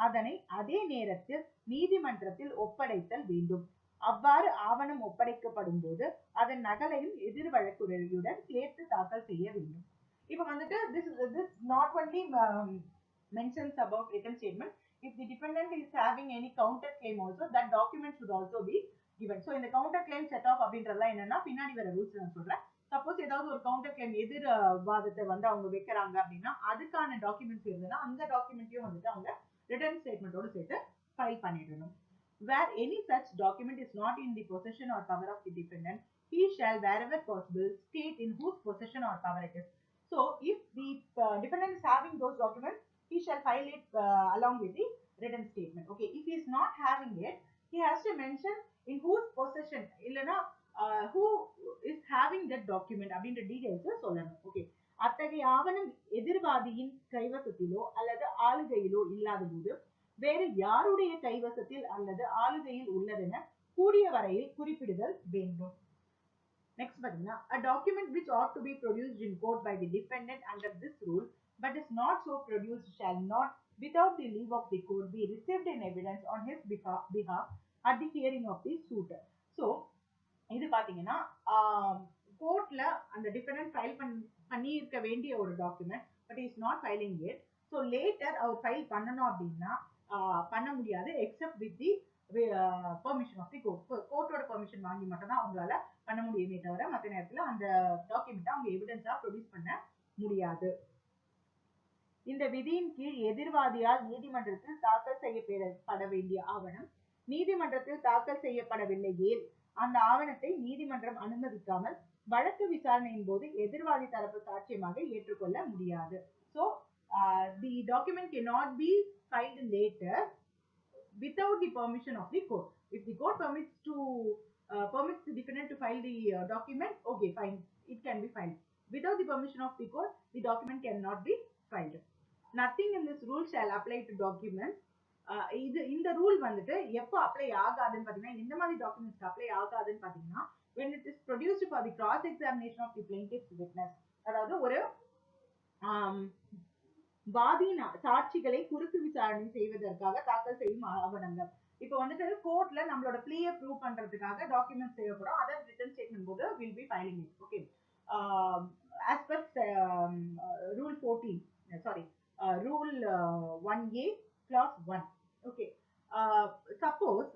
அதனை அதே நேரத்தில் நீதிமன்றத்தில் ஒப்படைத்தல் வேண்டும். அவ்வாறு ஆவணம் ஒப்படைக்கப்படும் போது அதன் நகலையும் எதிர் வழக்குரையுடன் சேர்த்து தாக்கல் செய்ய வேண்டும். இப்ப வந்துட்டு this not only mentions about written statement. If the defendant is having any counter claim also, that document should also be given. So இந்த counter claim set off அப்படின்றதெல்லாம் என்னன்னா பின்னாடி வர ரூல்ஸ் நான் சொல்றேன். சப்போஸ் ஏதாவது ஒரு கவுண்டர் கிளைம் எதிர் வாதத்தை வந்து அவங்க வைக்கிறாங்க அப்படின்னா அதுக்கான டாக்குமெண்ட்ஸ் இருந்ததுன்னா அந்த டாக்குமெண்ட்டையும் வந்துட்டு அவங்க ரிட்டர்ன் ஸ்டேட்மெண்டோட சேர்த்து ஃபைல் பண்ணிடணும். Where any such document is not in the possession or power of the defendant, he shall wherever possible state in whose possession or power it is. So if the defendant is having those documents, he shall file it along with the written statement. Okay, if he is not having it, he has to mention in whose possession illana who is having that document அப்படின்ற details சொல்லணும். Okay, அத்தகைய ஆவணம் எதிர்வாதியின் கைவசத்திலோ அல்லது ஆளுகையிலோ இல்லாத போது வேறு யாருடைய கைவசத்தில் அல்லது ஆளுகையில் உள்ளதென கூடிய வரையில் குறிப்பிடுதல் வேண்டும். நெக்ஸ்ட் பாத்தீங்கன்னா a document which ought to be produced in court by the defendant under this rule but is not so produced shall not without the leave of the court be received in evidence on his behalf at the hearing of the suit. So இது பாத்தீங்கன்னா கோர்ட்ல அந்த defendant file பண்ணி இருக்க வேண்டிய ஒரு document but is not filing it. So later அவர் file பண்ணணும் அப்படின்னா பண்ண முடியாது except with the permission of the court. கோர்ட்டோட பெர்மிஷன் வாங்கி மட்டும் தான் அவங்களால பண்ண முடியுமே தவிர மற்ற நேரத்தில் அந்த டாக்குமெண்ட்டை அவங்க எவிடன்ஸா ப்ரொடியூஸ் பண்ண முடியாது. இந்த விதியின் கீழ் எதிர்வாதியால் நீதிமன்றத்தில் தாக்கல் செய்யப்பட வேண்டிய ஆவணம் நீதிமன்றத்தில் தாக்கல் செய்யப்படவில்லை ஏல் அந்த ஆவணத்தை நீதிமன்றம் அனுமதிக்காமல் வழக்கு விசாரணையின் போது எதிர்வாதி தரப்பு சாட்சியமாக ஏற்றுக்கொள்ள முடியாது. So the document cannot be filed later without the permission of the court. If the court permits the defendant to file the document, okay, fine, it can be filed. Without the permission of the court, the document cannot be filed. Nothing in this rule shall apply to documents. இந்த rule வந்துட்டு எப்போ apply ஆகாதுன்னு பாத்தீங்கன்னா எந்த மாதிரி documents apply ஆகாதுன்னு பாத்தீங்கன்னா when it is produced for the cross examination of the plaintiff's witness. அதாவது ஒரு வாதியின் சாட்சிகளை குறுக்கு விசாரணை செய்வதற்காக தாக்கல் செய்யும் ஆவணங்கள். இப்போ வந்துட்டு கோர்ட்ல நம்மளோட பிளீயை ப்ரூவ் பண்றதுக்காக டாக்குமெண்ட்ஸ் தேவைப்படும். அதை ரிட்டன் ஸ்டேட்மெண்ட் போது will be filing it. Okay, as per rule 14 sorry rule 1A clause 1. Okay, suppose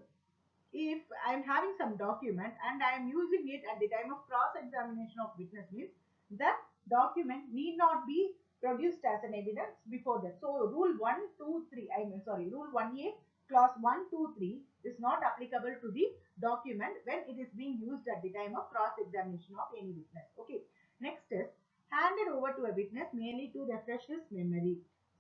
if I am having some document and I am using it at the time of cross examination of witness, means that document need not be produced as an evidence before that. So rule 123 rule 1A clause 123 is not applicable to the document when it is being used at the time of cross examination of any witness. Okay, next is handed over to a witness merely to refresh his memory.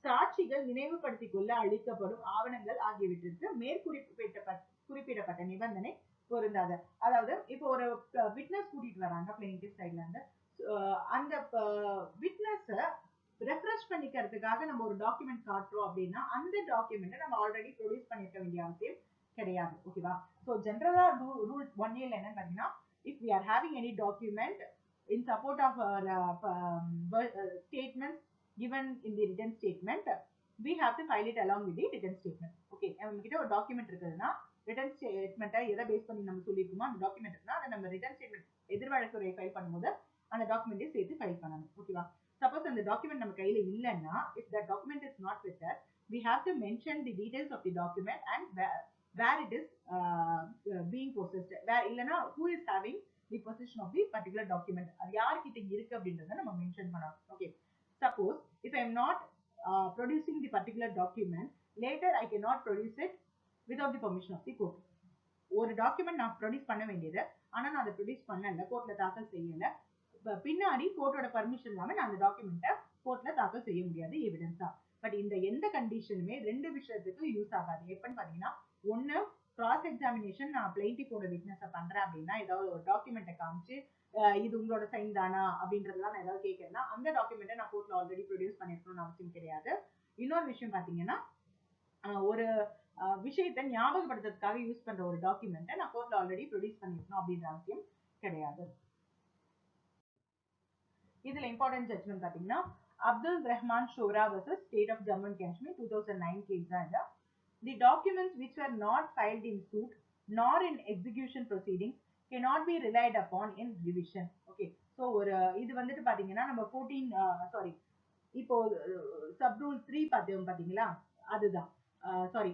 சாட்சிகள் நினைவுபடுத்திக் கொள்ள அளிக்கப்படும் ஆவணங்கள் ஆகியவற்றிற்கு மேற்குறிப்பிடப்பட்ட நிபந்தனை பொருந்தாத. அதாவது இப்போ ஒரு விட்னஸ் கூட்டிட்டு வராங்க பிளேன்டிஃப் சைட்ல இருந்து, அந்த விட்னஸ் ரெஃப்ரெஷ் பண்ணிக்கிறதுக்காக நம்ம ஒரு டாக்குமெண்ட் காட்டுறோம் அப்படின்னா அந்த டாக்குமெண்ட்டை நம்ம ஆல்ரெடி ப்ரொடியூஸ் பண்ணிருக்க வேண்டிய அவசியம் கிடையாது. ஓகேவா? ஸோ ஜென்ரலா ரூல் 1A என்னன்னு பாத்தீங்கன்னா if we are having any document in support of statements given in the written statement, we have to file it along with the written statement. Okay, நம்ம கிட்ட ஒரு டாக்குமெண்ட் இருக்குதுன்னா ரிட்டர்ன் ஸ்டேட்மெண்ட்டை எதை base பண்ணி நம்ம சொல்லியிருக்கோமோ அந்த டாக்குமெண்ட் இருக்குன்னா அதை நம்ம ரிட்டர்ன் ஸ்டேட்மெண்ட் எதிர்வழக்குறையை ஃபைல் பண்ணும்போது அந்த டாக்குமெண்ட்டையும் சேர்த்து ஃபைல் பண்ணணும். ஓகேவா? சப்போஸ் அந்த டாக்குமெண்ட் நம்ம கையில இல்லைன்னா, if that document is not with us, we have to mention the details of the document and where it is being possessed. where இல்லனா who is having the possession of the particular document. அது யார்கிட்ட இருக்கு அப்படின்றத நம்ம mention பண்ணணும். Okay. Suppose if I am not producing the particular document, later I cannot produce it without the permission of the court. ஒரு document நான் produce பண்ண வேண்டியது, ஆனா நான் அதை ப்ரொடியூஸ் பண்ணல, கோர்ட்ல தாக்கல் செய்யல, பின்னாடி கோர்ட்டோட பர்மிஷன் இல்லாம நான் அந்த டாக்குமெண்ட்டை கோர்ட்ல தாக்கல் செய்ய முடியாது எவிடன்ஸா. பட் இந்த எந்த கண்டிஷனுமே ரெண்டு விஷயத்துக்கு யூஸ் ஆகாது. எப்பன்னு பாத்தீங்கன்னா, ஒன்னு கிராஸ் எக்ஸாமினேஷன், நான் பிளைண்டிஃபோட விட்னஸை பண்றேன் அப்படின்னா ஏதாவது ஒரு டாக்குமெண்ட்டை காமிச்சு இது உங்களோட சைன் தானா அப்படின்றதுலாம் நான் ஏதாவது கேட்கறேன்னா அந்த டாக்குமெண்ட்டை நான் கோர்ட்ல ஆல்ரெடி ப்ரொடியூஸ் பண்ணிருக்கணும்னு அவசியம் கிடையாது. இன்னொரு விஷயம் பாத்தீங்கன்னா, ஒரு விஷயத்தை ஞாபகப்படுத்துறதுக்காக யூஸ் பண்ற ஒரு டாக்குமெண்ட்டை நான் கோர்ட்ல ஆல்ரெடி ப்ரொடியூஸ் பண்ணிருக்கணும் அப்படின்ற அவசியம் கிடையாது. இதுல இம்பார்ட்டன்ட் ஜட்ஜ்மெண்ட் பாத்தீங்கன்னா, Abdul Rahman Shora vs state of Jammu and Kashmir 2009 case தான் இது. The documents which were not filed in suit nor in execution proceedings cannot be relied upon in revision. Okay, so ஒரு இது வந்துட்டு பாத்தீங்கன்னா நம்ம 14 இப்போ சப் ரூல் 3 பார்த்தோம் பாத்தீங்களா, அதுதான் சாரி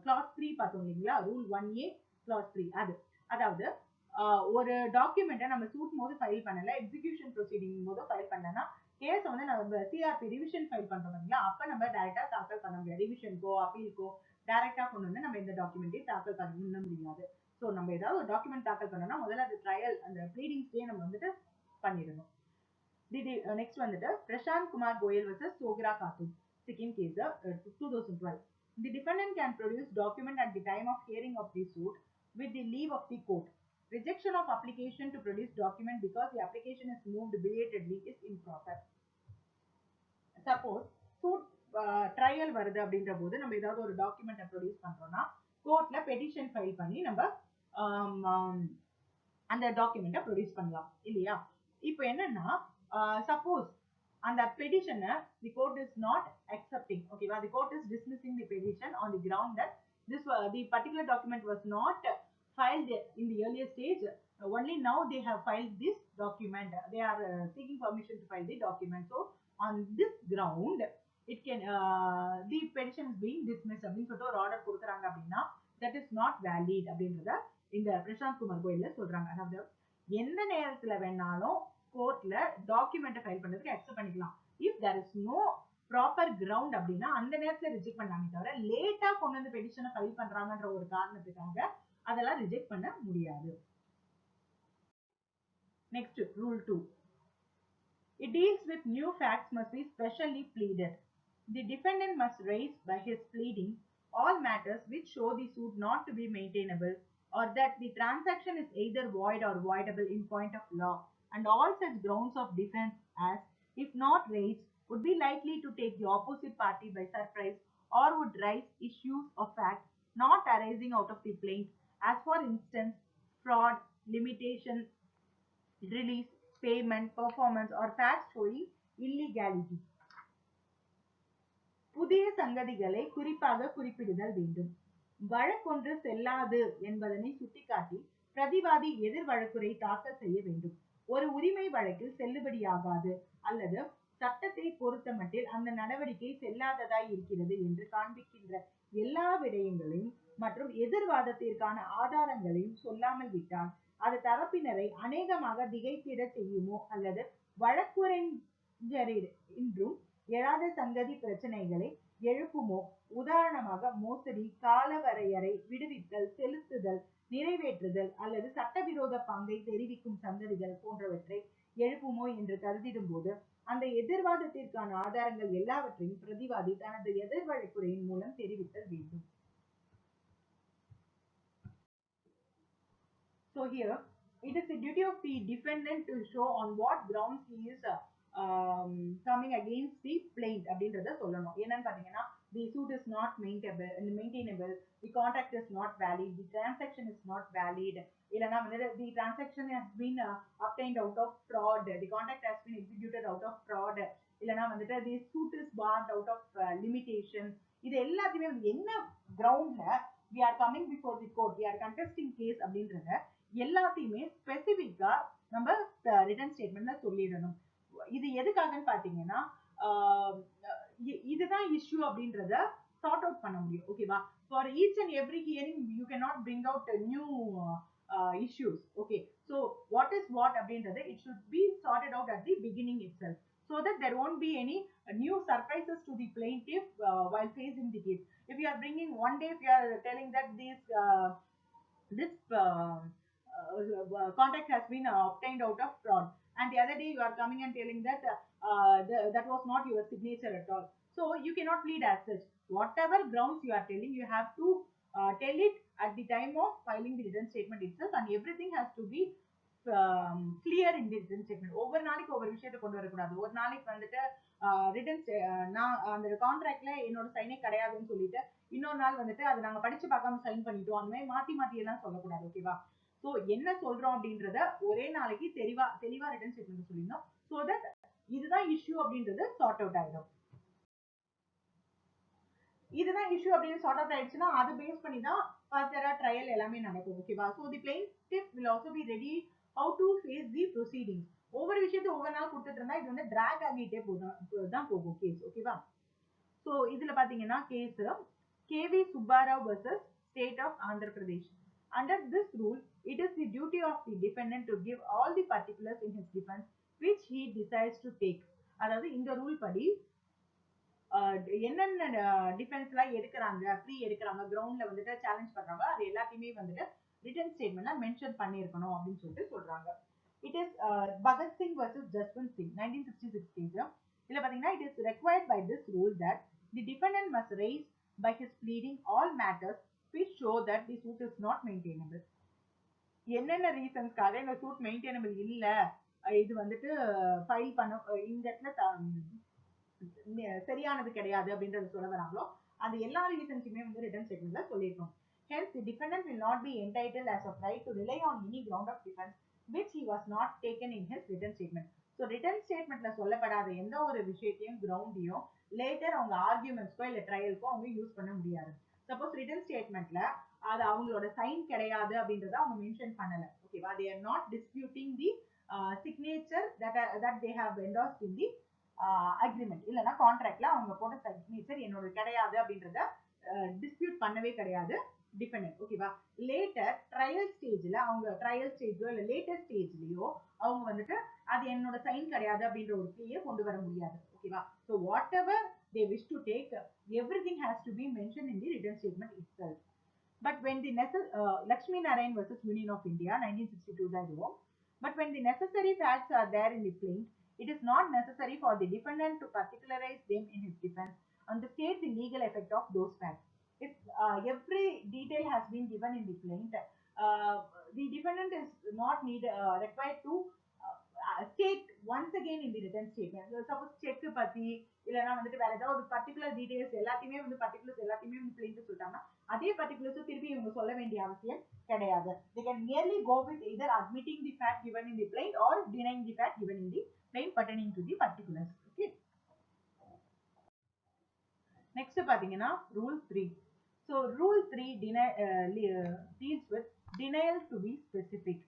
கிளாஸ் 3 பார்த்தோம் இல்லைங்களா, ரூல் 1A கிளாஸ் 3. அதாவது ஒரு டாக்குமெண்ட்டை நம்ம சூட் போது ஃபைல் பண்ணல, எக்ஸிகியூஷன் ப்ரொசீடிங் போது ஃபைல் பண்ணலன்னா கேஸ் வந்து நம்ம சிஆர்பி ரிவிஷன் ஃபைல் பண்றோம் இல்லைங்களா, அப்ப நம்ம டைரக்டா தாக்கல் பண்ண முடியாது. ரிவிஷனுக்கோ அப்பீலுக்கோ டைரக்டா கொண்டு வந்து நம்ம இந்த டாக்குமெண்ட்டை தாக்கல் பண்ண முடியாது. ஸோ நம்ம ஏதாவது ஒரு டாக்குமெண்ட் தாக்கல் பண்ணோம்னா முதல்ல அது ட்ரையல் அந்த ப்ளீடிங்ஸ்டே நம்ம வந்துட்டு பண்ணிடணும். நெக்ஸ்ட் வந்துட்டு Prashant Kumar Goel vs Sokra Khatoon second case 2012. The defendant can produce document at the time of hearing of the suit with the leave of the court. Rejection of application to produce document because the application is moved belatedly is improper. Suppose suit trial வருது அப்படின்ற போது நம்ம ஏதாவது ஒரு டாக்குமெண்ட்டை produce பண்றோம்னா கோர்ட்ல petition file பண்ணி நம்ம அந்த டாக்குமெண்ட்டை ப்ரொடியூஸ் பண்ணலாம் இல்லையா. இப்போ என்னன்னா, சப்போஸ் அந்த பெட்டிஷனை the court is not accepting, ஓகேவா, the court is dismissing the petition on the ground that this the particular document was not filed in the earlier stage, only now they have filed this document, they are seeking permission to file the document. So on this ground it can the petition is being dismissed அப்படின்னு சொல்லிட்டு ஒரு order கொடுக்குறாங்க அப்படின்னா that is not valid அப்படின்றத இந்த பிரசாந்த் குமார் கோயில்ல சொல்றாங்க. அதாவது எந்த நேரத்துல வேணாலும் கோர்ட்ல டாக்குமெண்ட்டை ஃபைல் பண்றதுக்கு அக்செப்ட் பண்ணிக்கலாம். If there is no proper ground அப்படின்னா அந்த நேரத்துல ரிஜெக்ட் பண்ணாமே தவிர லேட்டா கொண்டு வந்து பெட்டிஷனை ஃபைல் பண்றாங்கன்ற ஒரு காரணத்துக்காக அதெல்லாம் ரிஜெக்ட் பண்ண முடியாது. Next rule 2. It deals with new facts must be specially pleaded. The defendant must raise by his pleading all matters which show the suit not to be maintainable or that the transaction is either void or voidable in point of law, and all such grounds of defense as, if not raised, would be likely to take the opposite party by surprise or would raise issues of fact not arising out of the plaint, as for instance fraud, limitation, release, payment, performance or facts showing illegality. புதிய சங்கதிகளை குறிப்பாக குறிப்பிடுதல் வேண்டும். வழக்கொன்று செல்லாது என்பதனை சுட்டிக்காட்டி பிரதிவாதி எதிர் வழக்குரை தாக்கல் செய்ய வேண்டும். ஒரு உரிமை வழக்கில் செல்லுபடியாகாது அல்லது சட்டத்தை பொறுத்த மட்டில் அந்த நடவடிக்கை செல்லாததாய் இருக்கிறது என்று காண்பிக்கின்ற எல்லா விடயங்களையும் மற்றும் எதிர்வாதத்திற்கான ஆதாரங்களையும் சொல்லாமல் விட்டால் அது தரப்பினரை அநேகமாக திகைத்திட செய்யுமோ அல்லது வழக்குரைஞரில் இன்றும் எழாத சங்கதி பிரச்சனைகளை எழுப்புமோ. உதாரணமாக மோசடி, காலவரையறை, விடுவித்தல், செலுத்துதல், நிறைவேற்றுதல் அல்லது சட்டவிரோத பங்கை தெரிவிக்கும் சங்கதிகள் போன்றவற்றை எழுப்புமோ என்று கருதிடும் போது அந்த எதிர்வாதத்திற்கான ஆதாரங்கள் எல்லாவற்றையும் பிரதிவாதி தனது எதிர் வழக்குரையின் மூலம் தெரிவித்தல் வேண்டும். So here it is the duty of the defendant to show on what grounds he is coming against the plaint அப்படின்றத சொல்லணும். என்னன்னு பாத்தீங்கன்னா, the suit is not maintainable, the contract is not valid, the transaction is not valid, இல்லனா வந்து the transaction has been obtained out of fraud, the contract has been executed out of fraud, இல்லனா வந்துட்டு the suit is barred out of limitation. இது எல்லாத்தையுமே என்ன கிரவுண்ட்ல we are coming before the court, we are contesting case அப்படின்றத எல்லாத்தையுமே ஸ்பெசிஃபிக்கா நம்ம ரிட்டன் ஸ்டேட்மெண்ட்ல சொல்லிடணும். இது எதுக்காகன்னு பாத்தீங்கன்னா இதுதான் இஷ்யூ அப்படின்றத சார்ட் அவுட் பண்ண முடியும். ஓகேவா? For each and every hearing you can not bring out new issues. Okay, so what is what அப்படின்றது it should be sorted out at the beginning itself, so that there won't be any new surprises to the plaintiff while facing the case. If you are bringing one day, if you are telling that this contract has been obtained out of fraud, and the other day you are coming and telling that that was not your signature at all, so you cannot plead as such. Whatever grounds you are telling, you have to tell it at the time of filing the written statement itself, and everything has to be clear in the written statement. ஒவ்வொரு நாளைக்கு ஒவ்வொரு விஷயத்தை கொண்டு வரக்கூடாது. ஒரு நாளைக்கு வந்துட்டு return நான் அந்த கான்ட்ராக்ட்ல என்னோட சைனே கிடையாதுன்னு சொல்லிட்டு இன்னொரு நாள் வந்துட்டு அதை நாங்க படிச்சு பார்க்காம சைன் பண்ணிட்டோம், அந்த மாதிரி மாத்தி மாத்தி எல்லாம் சொல்லக்கூடாது. ஓகேவா? ஸோ என்ன சொல்றோம் அப்படின்றத ஒரே நாளைக்கு தெளிவா ரிட்டன் ஸ்டேட்மெண்ட் சொல்லிடணும், ஸோ தட் இதுதான் இஷ்யூ அப்படின்றது சார்ட் அவுட் ஆயிடும். இதுதான் இஷ்யூ அப்படின்னு சார்ட் அவுட் ஆயிடுச்சுன்னா அது பேஸ் பண்ணி தான் ஃபர்தரா ட்ரையல் எல்லாமே நடக்கும். ஓகேவா? So the plaintiff will also be ready how to face the proceedings. ஒவ்வொரு விஷயத்தையும் ஒவ்வொரு நாள் கொடுத்துட்டு இருந்தா இது வந்து டிராக் ஆகிட்டே தான் போகும் கேஸ். ஓகேவா? ஸோ இதுல பாத்தீங்கன்னா case K V Subbarao versus state of Andhra Pradesh. Under this rule it is the duty of the defendant to give all the particulars in his defense which he decides to take. அதாவது இந்த ரூல் படி என்னென்ன டிஃபென்ஸ்லாம் எடுக்கிறாங்க, ப்ரீ எடுக்கிறாங்க, கிரவுண்ட்ல வந்துட்டு சேலஞ்ச் பண்றாங்க, அது எல்லாத்தையுமே வந்துட்டு ரிட்டன் ஸ்டேட்மெண்ட்ல மென்ஷன் பண்ணியிருக்கணும் அப்படின்னு சொல்லிட்டு சொல்றாங்க. It is Bhagat Singh versus Jaswant Singh 1966 case. இதுல பாத்தீங்கன்னா it is required by this rule that the defendant must raise by his pleading all matters which show that the suit is not maintainable. என்னென்ன ரீசன்ஸ்க்காக இந்த சூட் மெயின்டைனபிள் இல்ல, இது வந்துட்டு ஃபைல் பண்ண இந்த இடத்துல சரியானது கிடையாது அப்படின்றது சொல்ல வராங்களோ அந்த எல்லா ரீசன்ஸுமே வந்து ரிட்டன் ஸ்டேட்மெண்ட்ல சொல்லியிருக்கோம். Hence, the defendant will not be entitled as of right to rely on any ground of defense which he was not taken in his written statement. So, written statementல சொல்லப்படாத எந்த ஒரு விஷயத்தையும் கிரவுண்டையும் லேட்டர் அவங்க ஆர்கியூமெண்ட்ஸ்க்கோ இல்ல ட்ரையலுக்கோ அவங்க யூஸ் பண்ண முடியாது. சப்போஸ் ரிட்டன் ஸ்டேட்மெண்ட்ல அது அவங்களோட சைன் கிடையாது அப்படின்றத அவங்க மென்ஷன் பண்ணல. ஓகேவா? they are not disputing the signature that they have endorsed in the agreement. இல்லனா கான்ட்ராக்ட்ல அவங்க போட்ட சிக்னேச்சர் என்னோட கிடையாது அப்படின்றத டிஸ்பியூட் பண்ணவே கிடையாது டிஃபெண்டன்ட். ஓகேவா? லேட்டர் ட்ரையல் ஸ்டேஜ்ல அவங்க ட்ரையல் ஸ்டேஜ்லயோ இல்ல லேட்டர் ஸ்டேஜ்லயோ அவங்க வந்துட்டு அது என்னோட சைன் கிடையாது அப்படின்ற ஒரு ப்ளீயை கொண்டு வர முடியாது. ஓகேவா? So what ever they wish to take, everything has to be mentioned in the written statement itself. But when the Lakshmi Narayan versus Union of India 1962 that home, but when the necessary facts are there in the plaint, it is not necessary for the defendant to particularize them in his defense and to state the legal effect of those facts. If every detail has been given in the plaint, the defendant is not required to state once again in the written statement. Suppose check பத்தி இல்லனா வந்துட்டு வேற ஏதாவது ஒரு particular details எல்லாத்தையுமே வந்து பர்టిక్యులர்ஸ் எல்லாத்தையுமே பிளேன்ட் சொல்லிட்டாங்கன்னா அதே பர்టిక్యులர்ஸ் திருப்பி இவங்க சொல்ல வேண்டிய அவசியம் கிடையாது. They can merely go with either admitting the fact given in the plaint or denying the fact given in the plaint pertaining to the particulars. Okay. Next பாத்தீங்கன்னா rule 3. So rule 3 deals with denial to be specific.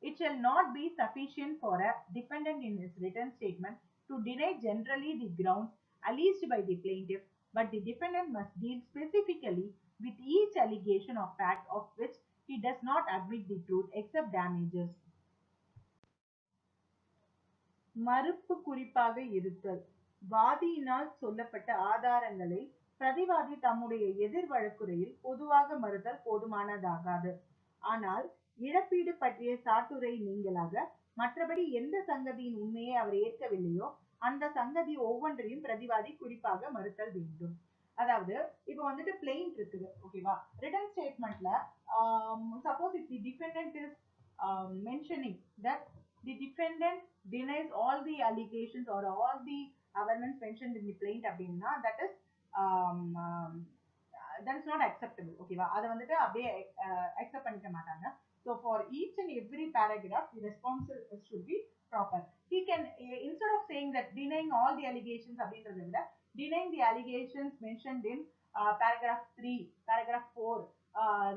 It shall not be sufficient for a defendant in his written statement to deny generally the grounds alleged by the plaintiff, but the defendant must deal specifically with each allegation of fact of which he does not admit the truth except damages. மறுப்பு குறிப்பாக இருத்தல். வாதியினால் சொல்லப்பட்ட ஆதாரங்களை பிரதிவாதி தம்முடைய எதிர் வழக்குரையில் பொதுவாக மறுத்தல் போதுமானதாகாது. ஆனால் இழப்பீடு பற்றிய சாட்டுரை நீங்களாக மற்றபடி எந்த சங்கதியின் உண்மையை அவர் ஏற்கவில்லையோ அந்த சங்கதி ஒவ்வொன்றையும் பிரதிவாதி குறிப்பாக மறுத்தல் வேண்டும். அதாவது இப்போ வந்துட்டு பிளெயின்ட் இருக்குது. ஓகேவா? ரிட்டன் ஸ்டேட்மெண்ட்ல suppose if the defendant is mentioning that the defendant denies all the allegations or all the averments mentioned in the plaint அப்படின்னா that is not acceptable. ஓகேவா? அதை வந்துட்டு அப்படியே அக்செப்ட் பண்ணிக்க மாட்டாங்க. So for each and every paragraph, the response should be proper. He can, instead of saying that denying all the allegations, denying the allegations mentioned in paragraph 3, paragraph 4,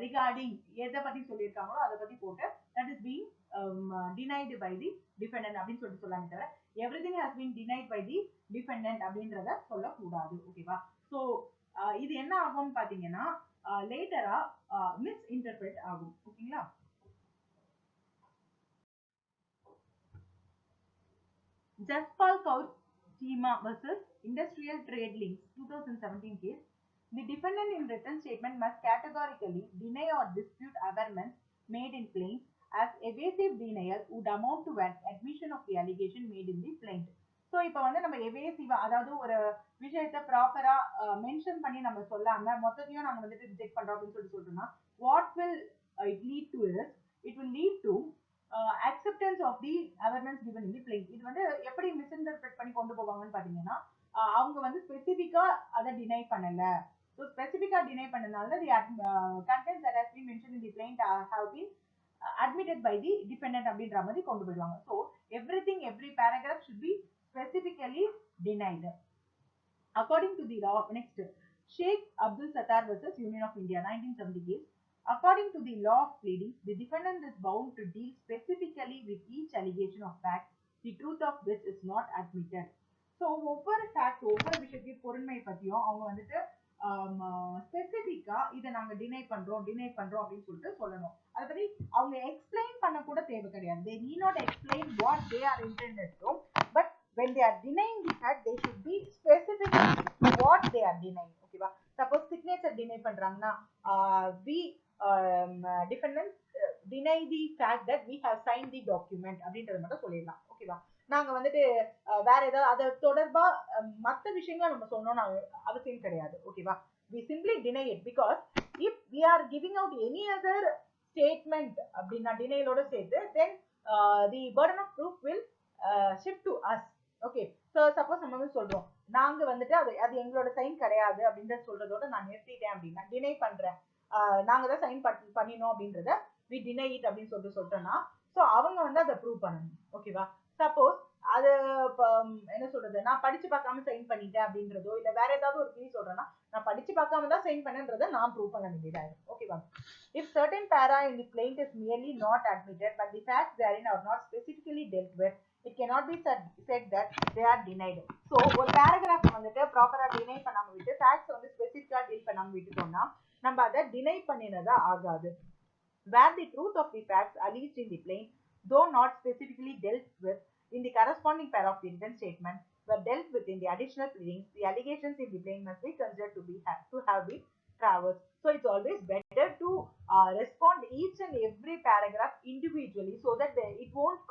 regarding எதை பத்தி சொல்லியிருக்காங்களோ அதை பத்தி போட்டு that is being denied by the defendant அப்படின்னு சொல்லிட்டு சொல்லாங்க தவிர everything has been denied by the defendant அப்படின்றத சொல்லக்கூடாது. ஓகேவா? ஸோ இது என்ன ஆகும்னு பாத்தீங்கன்னா லேட்டரா மிஸ்இன்டர்பிரட் ஆகும். ஓகேங்களா? Jaspal Kautima versus Industrial Trade Links 2017 case. The defendant in written statement must categorically deny or dispute averments made in plaint as evasive denial would amount to an admission of the allegation made in the plaint. So இப்போ வந்து நம்ம எவேசிவா அதாவது ஒரு விஷயத்த ப்ராப்பரா mention பண்ணி நம்ம சொல்லாம மொத்தத்தையும் நாங்கள் வந்துட்டு ரிஜெக்ட் பண்றோம் அப்படின்னு சொல்லிட்டோம்னா what will it lead to is it will lead to acceptance of the awareness given in the plaint. இது வந்து எப்படி மிஸ்இன்டர்பிரட் பண்ணி கொண்டு போவாங்கன்னு பாத்தீங்கன்னா அவங்க வந்து ஸ்பெசிபிக்கா அதை டினை பண்ணல. ஸோ ஸ்பெசிபிக்கா டினை பண்ணனால the content that has been mention in the plaint have been admitted by the defendant அப்படின்ற மாதிரி கொண்டு போயிடுவாங்க. So everything every paragraph should be specifically denied according to the law. Next, Sheikh Abdul Sattar versus Union of India 1970 case. According to the law of pleading, the defendant is bound to deal specifically with each allegation of fact, the truth of which is not admitted. So ஒவ்வொரு fact ஒவ்வொரு விஷயத்தையும் பொருண்மை பத்தியும் அவங்க வந்துட்டு ஸ்பெசிபிக்கா இதை நாங்க deny பண்றோம் அப்படின்னு சொல்லிட்டு சொல்லணும். அதை பத்தி அவங்க எக்ஸ்பிளைன் பண்ண கூட தேவை கிடையாது. they need not explain what they are intended to, but when they are denying the fact they should be specific to what they are denying. ஓகேவா? சப்போஸ் சிக்னேச்சர் டினை பண்றாங்கன்னா we defendants deny the fact that we have signed the document அப்படின்றத மட்டும் சொல்லிடலாம். ஓகேவா? நாங்க வந்துட்டு வேற ஏதாவது அதை தொடர்பா மற்ற விஷயங்களை நம்ம சொன்னோம்னு அவசியம் கிடையாது. ஓகேவா? we simply deny it because if we are giving out any other statement அப்படின்னா டினைலோட சேர்த்து then the burden of proof will shift to us. Okay, so suppose நம்ம வந்து சொல்றோம் நாங்க வந்துட்டு அது எங்களோட சைன் கிடையாது அப்படின்றத சொல்றதோட நான் நிறுத்திட்டேன் அப்படின்னா டினை பண்றேன் நாங்க தான் சைன் பண்ணினோம் அப்படின்றத we deny it அப்படின்னு சொல்லிட்டோம்னா ஸோ அவங்க வந்து அதை ப்ரூவ் பண்ணணும். ஓகேவா? சப்போஸ் அது என்ன சொல்றது நான் படிச்சு பார்க்காம சைன் பண்ணிட்டேன் அப்படின்றதோ இல்ல வேற ஏதாவது ஒரு கேஸ் சொல்றேன்னா நான் படிச்சு பார்க்காம தான் சைன் பண்ணன்றதை நான் ப்ரூவ் பண்ண வேண்டியதாயிரும். ஓகேவா? if certain para in the plaint is merely not admitted but the facts therein are not specifically dealt with, it cannot be said that they are denied. so ஒரு paragraph வந்துட்டு ப்ராப்பரா deny பண்ணாம விட்டு facts வந்து ஸ்பெசிஃபிக்கா deal பண்ணாம விட்டுட்டோம்னா நம்ம அதை டினை பண்ணினதா ஆகாது. where the truth of the facts alleged in the plaint, though not specifically dealt with in the corresponding para of the written statement, were dealt with in the additional pleadings, the allegations in the plaint must be considered to have been traversed. So it's always better to respond each and every paragraph individually so that it won't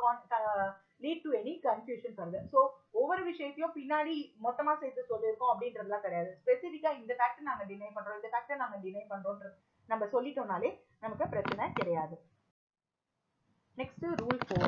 lead to any confusion further. So ஒவ்வொரு விஷயத்தையும் பின்னாடி மொத்தமா சேர்த்து சொல்லியிருக்கோம் அப்படின்றதுலாம் கிடையாது. ஸ்பெசிஃபிக்கா இந்த ஃபேக்ட் நாங்க டினை பண்றோம் இந்த ஃபேக்ட் நாங்க டினை பண்றோம் நம்ம சொல்லிட்டோம்னாலே நமக்கு பிரச்சனை கிடையாது. Next, rule 4.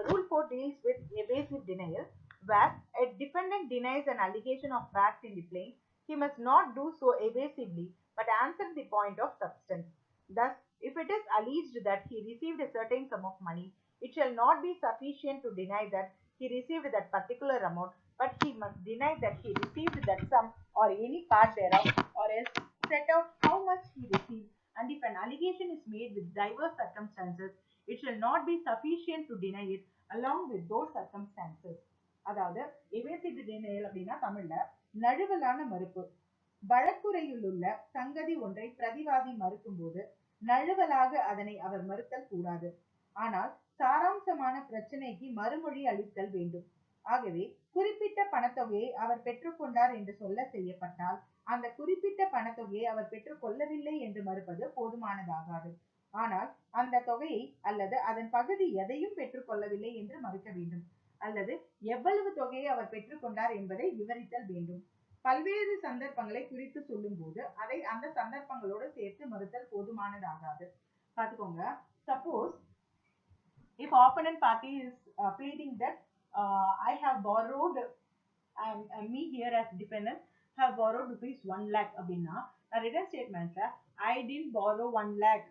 Rule 4 deals with evasive denial, where a defendant denies an allegation of fact in the plaint. He must not do so evasively, but answer the point of substance. Thus, if it is alleged that he received a certain sum of money, it shall not be sufficient to deny that he received that particular amount, but he must deny that he received that sum or any part thereof, or else set out how much he received. And if an allegation is made with diverse circumstances, it shall not be sufficient to deny it along with those circumstances. அதாவது evasive denial அப்படின்னா தமிழ்ல நழுவலான மறுப்பு. வழக்குரையில் உள்ள சங்கதி ஒன்றை பிரதிவாதி மறுக்கும் போது நழுவலாக அதனை அவர் மறுத்தல் கூடாது. ஆனால் சாராம்சமான பிரச்சனைக்கு மறுமொழி அளித்தல் வேண்டும். ஆகவே குறிப்பிட்ட பணத்தொகையை அவர் பெற்றுக்கொண்டார் என்று சொல்ல செய்யப்பட்டால் அந்த குறிப்பிட்ட பணத்தொகையை அவர் பெற்றுக்கொள்ளவில்லை என்று மறுப்பது போதுமானதாகாது. ஆனால் அந்த தொகையை அல்லது அதன் பகுதி எதையும் பெற்றுக்கொள்ளவில்லை என்று மறுக்க வேண்டும். அல்லது எவ்வளவு தொகையை அவர் பெற்றுக்கொண்டார் என்பதை விவரித்தல் வேண்டும். பல்வேறு சந்தர்ப்பங்களை குறித்து சொல்லும் போது அதை அந்த சந்தர்ப்பங்களோடு சேர்த்து மறுத்தல் போதுமானதாகாது. பாத்துக்கோங்க, suppose if opponent party is pleading that I have borrowed me here as defendant have borrowed rupees 1 lakh அப்படின்னா written statement I didn't borrow 1 lakh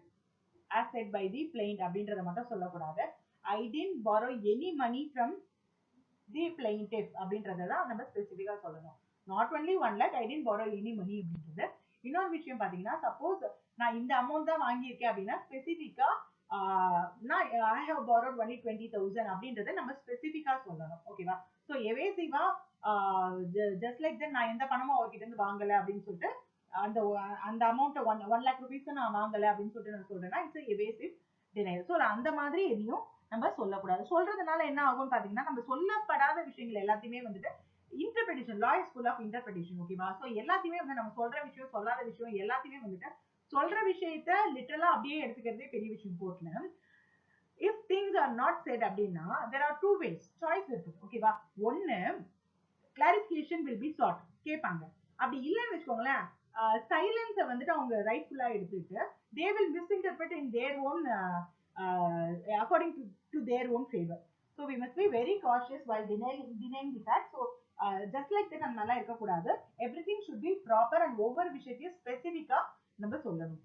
as said by the plaintiff அப்படின்றத மட்டும் சொல்லக்கூடாது. I didn't borrow any money from the plaintiff அப்படின்றத தான் நம்ம ஸ்பெசிஃபிக்கா சொல்லணும். not only 1 lakh I didn't borrow any money அப்படின்றது இன்னொரு விஷயம் பாத்தீங்கன்னா, சப்போஸ் நான் இந்த அமௌண்ட் தான் வாங்கியிருக்கேன் அப்படின்னா ஸ்பெசிபிக்கா நான் ஐ ஹவ் borrowed only 20,000 அப்படின்றத நம்ம ஸ்பெசிபிக்கா சொல்லணும். ஓகேவா? ஸோ எவேசிவா ஜஸ்ட் லைக் தட் நான் எந்த பணமும் அவர்கிட்ட இருந்து வாங்கல அப்படின்னு சொல்லிட்டு அந்த அந்த அமௌண்ட் ஒன் லேக் ருபீஸ் நான் வாங்கல அப்படின்னு சொல்லிட்டு நான் சொல்றேன்னா இட்ஸ் எவேசிவ் டினையல். ஸோ அந்த மாதிரி எதையும் நம்ம சொல்லக்கூடாது. சொல்றதுனால என்ன ஆகும்னு பாத்தீங்கன்னா, நம்ம சொல்லப்படாத விஷயங்கள் எல்லாத்தையுமே வந்துட்டு interpretation, law is full of interpretation. ஓகேவா? ஸோ எல்லாத்தையுமே வந்து நம்ம சொல்ற விஷயம் சொல்லாத விஷயம் எல்லாத்தையுமே வந்துட்டு சொல்ற விஷயத்த லிட்டரலா அப்படியே எடுத்துக்கிறதே பெரிய விஷயம் கோர்ட்ல. if things are not said அப்படின்னா there are two ways, choice இருக்கு. ஓகேவா? ஒன்னு clarification will be sought, கேட்பாங்க. அப்படி இல்லைன்னு வச்சுக்கோங்களேன், சைலன்ஸை வந்துட்டு அவங்க ரைட்ஃபுல்லா எடுத்துட்டு they will misinterpret in their own according to their own favor. So we must be very cautious while denying the fact. So just like that நம்ம நல்லா இருக்கக்கூடாது. everything should be proper and ஒவ்வொரு விஷயத்தையும் ஸ்பெசிபிக்கா நம்ம சொல்லணும்.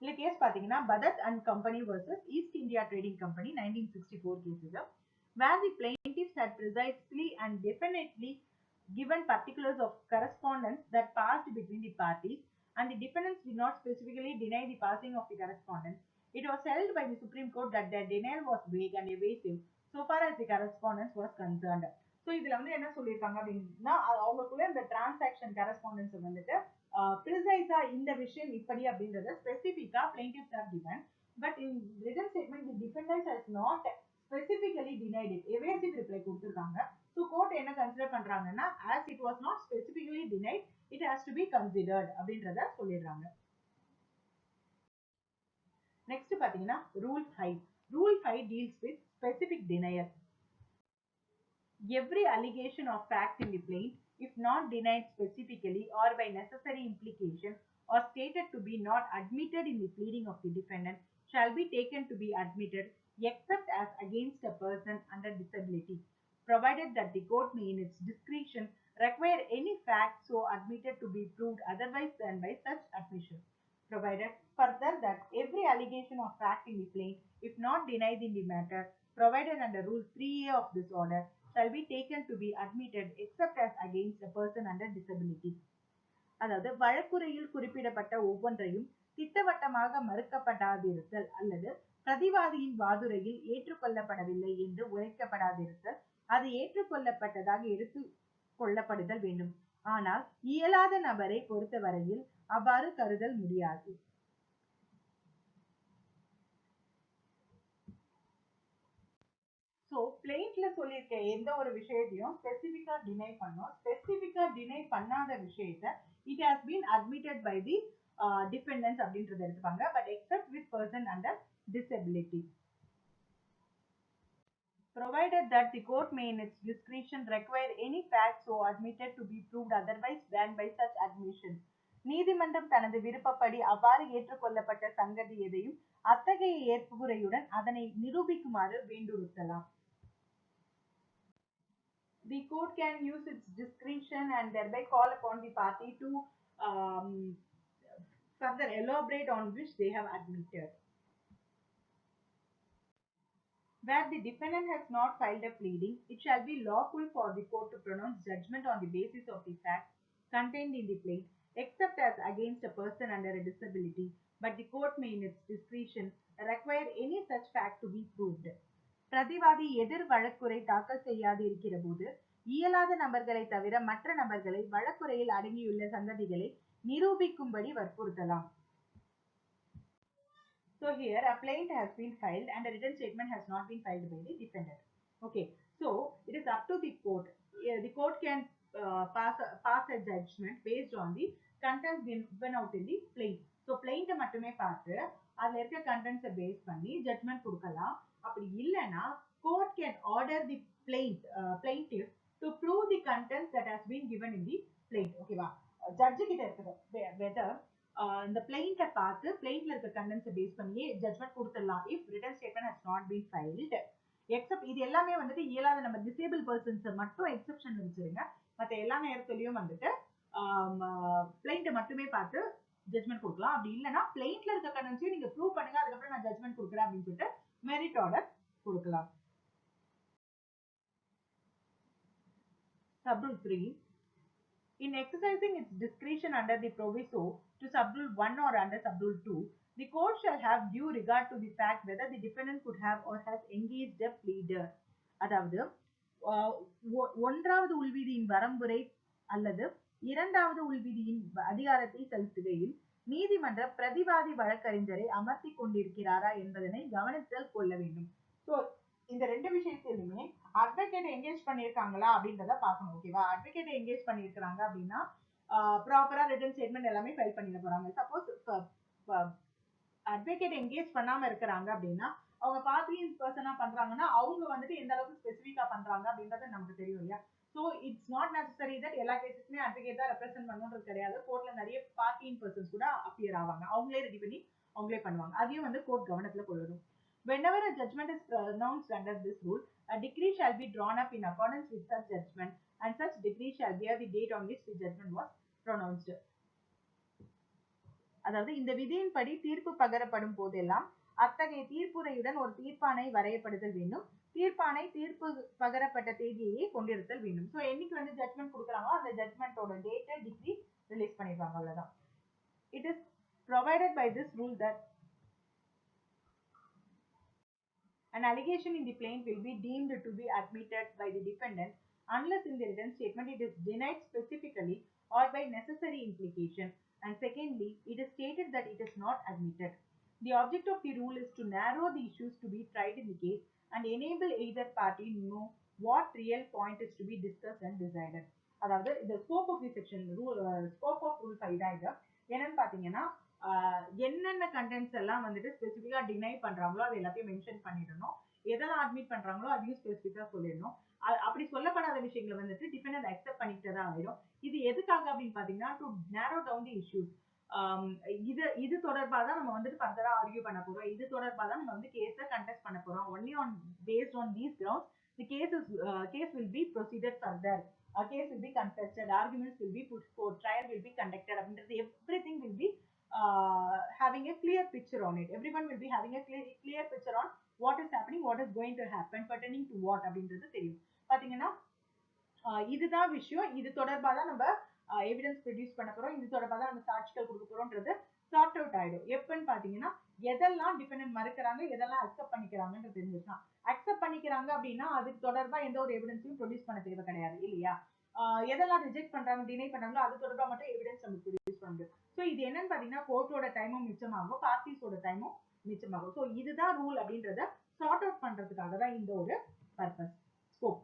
இந்த கேஸ் பாத்தீங்கன்னா Badat and company versus East India trading company 1964 case இது. where the plaintiffs had precisely and definitely given particulars of correspondence that passed between the parties and the defendants did not specifically deny the passing of the correspondence. It was held by the Supreme Court that their denial was vague and evasive so far as the correspondence was concerned. So இதுல வந்து என்ன சொல்லியிருக்காங்க அப்படின்னா, அவங்களுக்குள்ள இந்த transaction correspondence வந்துட்டு ப்ரிசைஸா இந்த விஷயம் இப்படி அப்படின்றத ஸ்பெசிபிக்கா பிளைண்டிஃப்ஸ் have given, but in written statement the defendant has not specifically denied it. evasive reply கொடுத்திருக்காங்க. ஸோ கோர்ட் என்ன கன்சிடர் பண்றாங்கன்னா, as it was not specifically denied it has to be considered அப்படின்றத சொல்லிடுறாங்க. நெக்ஸ்ட் பாத்தீங்கன்னா rule 5. Rule 5 deals with specific denial. Every allegation of fact in the plaint, if not denied specifically or by necessary implication or stated to be not admitted in the pleading of the defendant, shall be taken to be admitted except as against a person under disability, provided that the court may in its discretion require any fact so admitted to be proved otherwise than by such admission. Provided further that every allegation of fact in the plaint, if not denied in the matter provided under Rule 3A of this order, shall be taken to be admitted except as against a person under disability. அதாவது வழக்குரையில் குறிப்பிடப்பட்ட ஒவ்வொன்றையும் திட்டவட்டமாக மறுக்கப்படாதிருத்தல் அல்லது பிரதிவாதியின் வாதுரையில் ஏற்றுக்கொள்ளப்படவில்லை என்று உரைக்கப்படாதிருத்தல், அது ஏற்றுக்கொள்ளப்பட்டதாக எடுத்து கொள்ளப்படுதல் வேண்டும். ஆனால் இயலாத நபரை பொறுத்தவரையில் அவ்வாறு கருதல் முடியாது. ஸோ பிளைண்ட்ல சொல்லியிருக்க எந்த ஒரு விஷயத்தையும் ஸ்பெசிபிக்கா டினை பண்ணோம். ஸ்பெசிபிக்கா டினை பண்ணாத விஷயத்த it has been admitted by the defendants அப்படின்றத எடுத்துப்பாங்க. But except with person under disability. Provided that the court may in its discretion require any fact so admitted to be proved otherwise than by such admission. நீதிமன்றம் தனது விருப்பப்படி அவ்வாறு ஏற்றுக்கொள்ளப்பட்ட சங்கதி எதையும் அத்தகைய ஏற்புரையுடன் அதனை நிரூபிக்குமாறு வேண்டுறுத்தலாம். The court can use its discretion and thereby call upon the party to further elaborate on which they have admitted. Where the defendant has not filed a pleading, it shall be lawful for the court to pronounce judgment on the basis of the facts contained in the plaint, except as against a person under a disability, but the court may in its discretion require any such fact to be proved. பிரதிவாதி எதிர் வழக்குரை தாக்கல் செய்யாது இருக்கிற போது இயலாத நபர்களை தவிர மற்ற நபர்களை வழக்குரையில் அடங்கியுள்ள சந்ததிகளை நிரூபிக்கும்படி வற்புறுத்தலாம். So here a plaint has been filed and a written statement has not been filed by the defendant. Okay, so it is up to the court. The court can pass a judgment based on the contents given out in the plaint. So plaint மட்டுமே பார்த்து அதுல இருக்க contents base பண்ணி judgement கொடுக்கலாம். அப்படி இல்லைன்னா court can order the plaintiff to prove the contents that has been given in the plaint. ஓகேவா? Judge கிட்ட இருக்குது வெதர் இந்த பிளைண்ட்டை பார்த்து பிளைண்ட்ல இருக்க கண்டென்ட்ஸை பேஸ் பண்ணி ஜட்மெண்ட் கொடுத்துடலாம். If written statement has not been filed except இது எல்லாமே வந்துட்டு இயலாத நம்ம டிசேபிள் பர்சன்ஸை மட்டும் எக்ஸப்ஷன் வச்சிருங்க. மற்ற எல்லா நேரத்துலையும் வந்துட்டு பிளைண்ட்டை மட்டுமே பார்த்து ஜட்மெண்ட் கொடுக்கலாம். அப்படி இல்லைன்னா பிளைண்ட்ல இருக்க கண்டென்ட்ஸையும் நீங்க ப்ரூவ் பண்ணுங்க, அதுக்கப்புறம் நான் ஜட்மெண்ட் கொடுக்குறேன் அப்படின்னு சொல்லிட்டு மெரிட் ஆர்டர் கொடுக்கலாம். Sub-rule 3. In exercising its discretion under the proviso to subrule 1 or under subrule 2, the court shall have due regard to the fact whether the defendant could have or has engaged a pleader. அதாவது ஒன்றாவது உள்விதியின் வரம்புரை அல்லது இரண்டாவது உள்விதியின் அதிகாரத்தை செலுத்துகையில் நீதிமன்ற பிரதிவாதி வழக்கறிஞரை அமர்த்தி கொண்டிருக்கிறாரா என்பதனை கவனத்தில் கொள்ள வேண்டும். ஸோ இந்த ரெண்டு விஷயத்திலுமே அட்வொகேட் என்கேஜ் பண்ணியிருக்காங்களா அப்படின்றத பார்க்கணும். ஓகேவா? அட்வொகேட் என்கேஜ் பண்ணியிருக்கிறாங்க அப்படின்னா ப்ராப்பரா ரிட்டன் ஸ்டேட்மெண்ட் எல்லாமே ஃபைல் பண்ணிட போறாங்க. சப்போஸ் அட்வொகேட் என்கேஜ் பண்ணாம இருக்கிறாங்க அப்படின்னா அவங்க பார்ட்டிங் பர்சனா பண்றாங்கன்னா அவங்க வந்துட்டு எந்த அளவுக்கு ஸ்பெசிஃபிக்கா பண்றாங்க அப்படின்றது நமக்கு தெரியும் இல்லையா? So it's not necessary that எல்லா கேசஸ்மே அட்வொகேட் தான் ரெப்ரசென்ட் பண்ணணுன்றது கிடையாது. கோர்ட்ல நிறைய பார்ட்டிங் பர்சன்ஸ் கூட அப்பியர் ஆவாங்க. அவங்களே ரெடி பண்ணி அவங்களே பண்ணுவாங்க. அதையும் வந்து கோர்ட் கவனத்துல கொள்ளணும். Whenever a judgment is pronounced under this rule, a decree shall be drawn up in accordance with such judgment, and such decree shall bear the date on which the judgment was pronounced. அதாவது இந்த விதியின்படி தீர்ப்பு பகரப்படும் போதெல்லாம் அத்தகைய தீர்ப்புரையுடன் ஒரு தீர்ப்பாணை வரையப்படுதல் வேண்டும். தீர்ப்பாணை தீர்ப்பு பகரப்பட்ட தேதியையே கொண்டிருத்தல் வேண்டும். ஸோ என்னைக்கு வந்து ஜட்மெண்ட் கொடுக்குறாங்களோ அந்த ஜட்மெண்டோட டேட்டை டிகிரி ரிலீஸ் பண்ணிடுவாங்க. அவ்வளவுதான். It is provided by this rule that an allegation in the plaint will be deemed to be admitted by the defendant unless in the written statement it is denied specifically or by necessary implication, and secondly, it is stated that it is not admitted. The object of the rule is to narrow the issues to be tried in the case and enable either party to know what real point is to be discussed and decided. அதாவது இந்த scope of the section scope of rule 5 தான். இது என்னன்னு பாத்தீங்கன்னா என்னென்ன contents எல்லாம் வந்துட்டு ஸ்பெசிஃபிக்கா டினை பண்றாங்களோ அது எல்லாத்தையும் மென்ஷன் பண்ணிடணும். எதெல்லாம் அட்மிட் பண்றாங்களோ அதையும் ஸ்பெசிஃபிக்கா சொல்லிடணும். அப்படி சொல்லப்படாத விஷயங்களை வந்துட்டு டிஃபெண்டன்ட் அக்செப்ட் பண்ணிட்டு தான் ஆயிடும். இது எதுக்காக அப்படின்னு பாத்தீங்கன்னா டு நேரோ டவுன் தி இஷ்யூஸ். இது தொடர்பாக தான் நம்ம வந்துட்டு ஃபர்தரா ஆர்கியூ பண்ண போறோம். இது தொடர்பாக தான் நம்ம வந்து கேஸை கண்டெஸ்ட் பண்ண போறோம். Only on based on these grounds the case will be proceeded further. A case will be contested, arguments will be put forth, trial will be conducted. Everything will be having a clear picture on it. Everyone will be having a clear picture on what is happening, what is going to happen, pertaining to what அப்படின்றது தெரியும். பாத்தீங்கன்னா இதுதான் விஷயம். இது தொடர்பாக தான் நம்ம evidence produce பண்ண போறோம். இது தொடர்பாக தான் நம்ம சாட்சிகள் கொடுக்க போறோம்ன்றது சார்ட் அவுட் ஆயிடும். எப்பன்னு பாத்தீங்கன்னா எதெல்லாம் டிபெண்டன்ட் மறுக்கிறாங்க, எதெல்லாம் அக்செப்ட் பண்ணிக்கிறாங்கன்னு தெரிஞ்சுச்சுன்னா, அக்செப்ட் பண்ணிக்கிறாங்க அப்படின்னா அதுக்கு தொடர்பா எந்த ஒரு எவிடன்ஸையும் ப்ரொடியூஸ் பண்ண தேவை கிடையாது இல்லையா? எதெல்லாம் ரிஜெக்ட் பண்றாங்க, டினை பண்றாங்களோ அது தொடர்பா மட்டும் எவிடன்ஸ் நம்ம ப்ரொடியூஸ் பண்ண முடியும். ஸோ இது என்னன்னு பாத்தீங்கன்னா கோர்ட்டோட டைமும் மிச்சமாகும், பார்ட்டிஸோட டைமும் மிச்சமாகும். ஸோ இதுதான் ரூல் அப்படின்றத சார்ட் அவுட் பண்றதுக்காக தான் இந்த ஒரு purpose. Scope.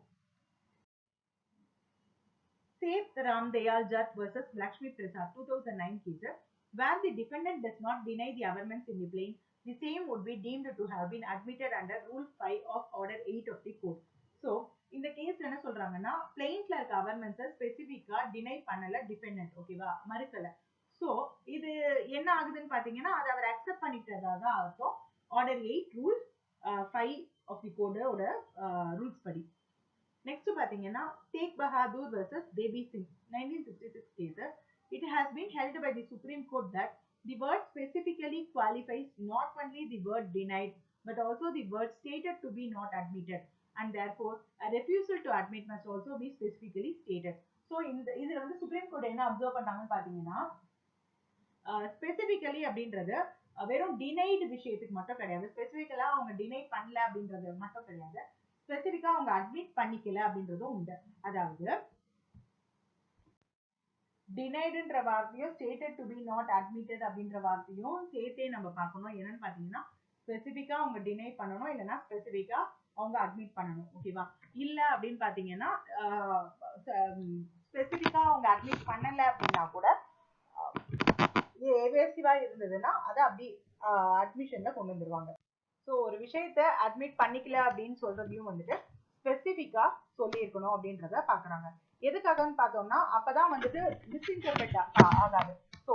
Seth Ramdayal Jat versus Lakshmi Prasad 2009 case, where the defendant does not deny the averments in the plaint, the same would be deemed to have been admitted under Rule 5 of Order 8 of the Court. So, இந்த கேஸ்ல என்ன சொல்றாங்கன்னா பிளெயின்ட்ல இருக்க அவர்மெண்ட்ஸை ஸ்பெசிஃபிக்கா deny பண்ணல defendant, ஓகேவா, மறுக்கல. So இது என்ன ஆகுதுன்னு பாத்தீங்கன்னா அது அவர் அக்செப்ட் பண்ணிட்டதா தான் அர்த்தம். ஆர்டர் 8 ரூல் 5 ஆஃப் தி கோடோட ரூல்ஸ் படி. நெக்ஸ்ட் பாத்தீங்கன்னா Tek Bahadur versus Devi Singh 1966 case. It has been held by the Supreme Court that the word specifically qualifies not only the word denied but also the word stated to be not admitted, and therefore a refusal to admit must also be specifically stated. So இதுல வந்து supreme court என்ன observe பண்ணாங்கன்னு பாத்தீங்கன்னா specifically அப்படின்றது வெறும் denied விஷயத்துக்கு மட்டும் கிடையாது. ஸ்பெசிபிக்கலா அவங்க டினை பண்ணல அப்படின்றது மட்டும் கிடையாது, ஸ்பெசிபிக்கா அவங்க அட்மிட் பண்ணிக்கல அப்படின்றதும் உண்டு. அதாவது டினைடுன்ற வார்த்தையும் stated to be not admitted அப்படின்ற வார்த்தையும் சேர்த்தே நம்ம பார்க்கணும். என்னன்னு பாத்தீங்கன்னா ஸ்பெசிபிக்கா அவங்க டினை பண்ணணும், இல்லைன்னா ஸ்பெசிபிக்கா அவங்க அட்மிட் பண்ணணும், ஓகேவா? இல்ல அப்படின்னு பாத்தீங்கன்னா ஸ்பெசிபிக்கா அவங்க அட்மிட் பண்ணல அப்படின்னா கூட எவேசிவா இருந்ததுன்னா அதை அப்படி அட்மிஷன்ல கொண்டு வந்துருவாங்க. ஸோ ஒரு விஷயத்த அட்மிட் பண்ணிக்கல அப்படின்னு சொல்றதையும் வந்துட்டு ஸ்பெசிபிக்கா சொல்லி இருக்கணும் அப்படின்றத பாக்குறாங்க. எதுக்காகன்னு பார்த்தோம்னா அப்பதான் வந்துட்டு மிஸ்இன்டர்பிரட் ஆகாது. So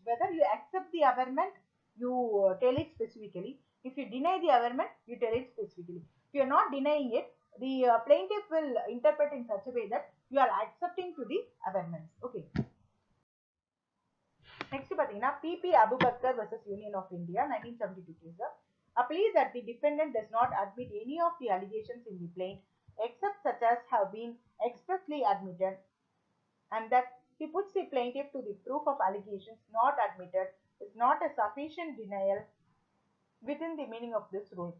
whether you accept the averment, you tell it specifically. If you deny the averment, you tell it specifically. If you are not denying it, the plaintiff will interpret in such a way that you are accepting to the averments. Okay. Next பாத்தீங்கன்னா PP Abubakar versus Union of India 1972 case. A plea that the defendant does not admit any of the allegations in the plaint except such as have been expressly admitted and that he puts the plaintiff to the proof of allegations not admitted is not a sufficient denial within the meaning of this rule.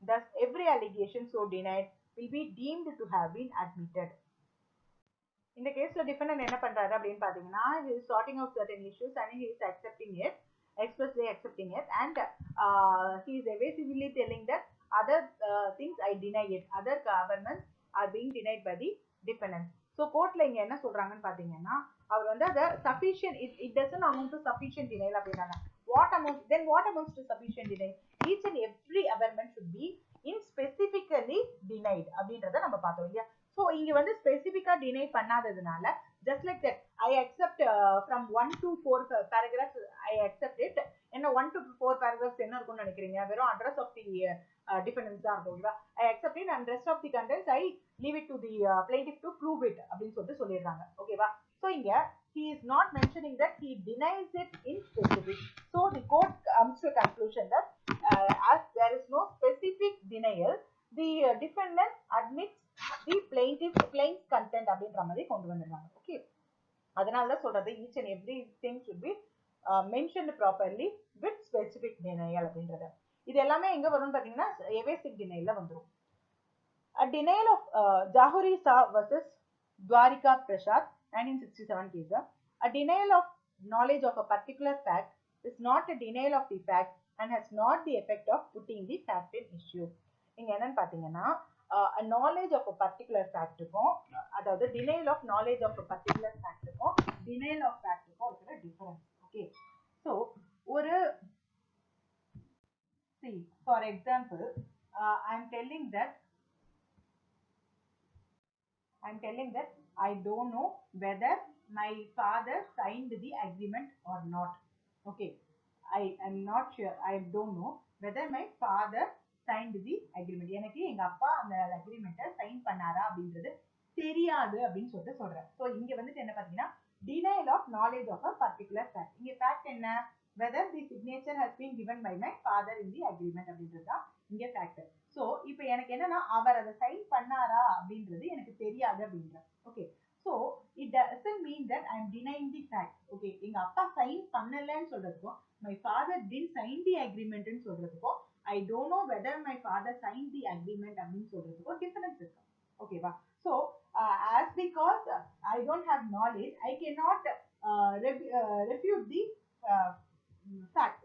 Thus, every allegation so denied will be deemed to have been admitted. In the case of defendant என்ன பண்றாரு அப்படின்னு பாத்தீங்கன்னா, he is sorting out certain issues and he is accepting it, expressly accepting it, and he is evasively telling that other things I deny it, other governments are being denied by the defendant. So கோர்ட்ல இங்க என்ன சொல்றாங்கன்னு பாத்தீங்கன்னா, அவர் வந்து அத sufficient, it doesn't amount to sufficient denial அப்படின்றாங்க. What amounts to sufficient denial? Each and every averment should be in specifically denied அப்படின்றத நம்ம பார்த்தோம் இல்லையா. So இங்க வந்து ஸ்பெசிபிக்கா deny பண்ணாததுனால just like that I accept from 1 to 4 paragraphs I accept it. என்ன 1 to 4 paragraphs என்ன இருக்கும்னு நினைக்கிறீங்க? வெறும் address of the defendants தான் இருக்கும் ஓகேவா. I accept it and rest of the contents I leave it to the plaintiff to prove it அப்படின்னு சொல்லிட்டு சொல்லிடுறாங்க ஓகேவா. So இங்க he is not mentioning that he denies it in specific. So the court comes to a conclusion that as there is no specific denial, the defendant admits the plaintiff's content அப்படின்ற மாதிரி கொண்டு வந்துருவாங்க. Okay, அதனால தான் சொல்றது each and every thing should be mentioned properly with specific denial அப்படின்றது. இது எல்லாமே எங்க வரும்னு பாத்தீங்கன்னா evasive denialல வந்துரும். A denial of Jahuri Sa versus Dwarika Prasad 1967 case. A denial of knowledge of a particular fact is not a denial of the fact and has not the effect of putting the fact in issue. இங்க என்னன்னு பாத்தீங்கன்னா a knowledge of a particular fact க்கும், அதாவது denial of knowledge of a particular fact க்கும் denial of fact க்கும் இருக்கிற difference. Okay, so ஒரு see for example I am telling that I don't know whether my father signed the agreement or not. Okay, I am not sure, I don't know whether my father signed the agreement. எனக்கு எங்க அப்பா அந்த அக்ரிமெண்ட்டை sign பண்ணாரா அப்படின்றது தெரியாது அப்படின்னு சொல்லிட்டு சொல்றேன். ஸோ இங்க வந்துட்டு என்ன பாத்தீங்கன்னா denial of knowledge of a particular fact. இங்க fact என்ன? whether the signature has been given by my father in the agreement அப்படின்றது தான் இங்க fact. ஸோ இப்போ எனக்கு என்னன்னா அவர் அதை சைன் பண்ணாரா அப்படின்றது எனக்கு தெரியாது அப்படின்ற. Okay, so it doesn't mean that I am denying the fact. Okay, எங்க அப்பா சைன் பண்ணலன்னு சொல்றதுக்கும் my father did sign the அக்ரிமெண்ட்னு சொல்றதுக்கும் I don't know whether my father signed the agreement அப்படின்னு சொல்றதுக்கும் difference இருக்கு ஓகேவா. So as because I don't have knowledge, I cannot refute the fact.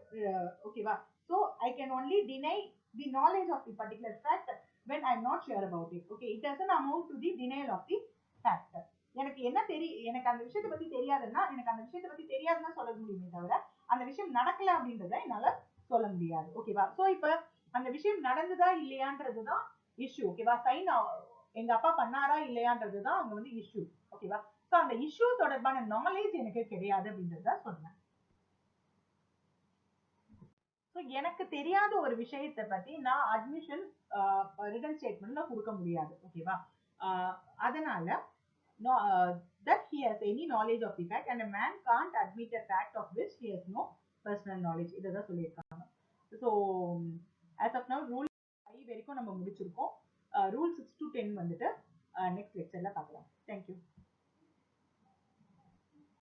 ஓகேவா. So I can only deny the knowledge of the particular fact when I'm not sure about it. Okay, it doesn't amount to the denial of the fact. எனக்கு என்ன எனக்கு அந்த விஷயத்தை பத்தி தெரியாதுன்னா எனக்கு அந்த விஷயத்தை பத்தி தெரியாதுன்னா சொல்ல முடியுமே தவிர அந்த விஷயம் நடக்கல அப்படின்றத என்னால சொல்ல முடியாது ஓகேவா. சோ இப்ப அந்த விஷயம் நடந்ததா இல்லையான்றதுதான் இஷ்யூ ஓகேவா. சைன் எங்க அப்பா பண்ணாரா இல்லையான்றதுதான் அங்க வந்து இஷ்யூ ஓகேவா. சோ அந்த இஷ்யூ தொடர்பான நாலேஜ் எனக்கு கிடையாது அப்படின்றத சொல்றேன். ஸோ எனக்கு தெரியாத ஒரு விஷயத்தை பத்தி நான் அட்மிஷன் ரிட்டன் ஸ்டேட்மெண்ட்ல கொடுக்க முடியாது ஓகேவா. அதனால that he has any knowledge of the fact and a man can't admit a fact of which he has no personal knowledge. இததான் சொல்லியிருக்காங்க. So as of now rule 5 வரைக்கும் நம்ம முடிச்சிருக்கோம். ரூல் 6 to 10 வந்துட்டு நெக்ஸ்ட் லெக்சர்ல பார்க்கலாம். தேங்க்யூ.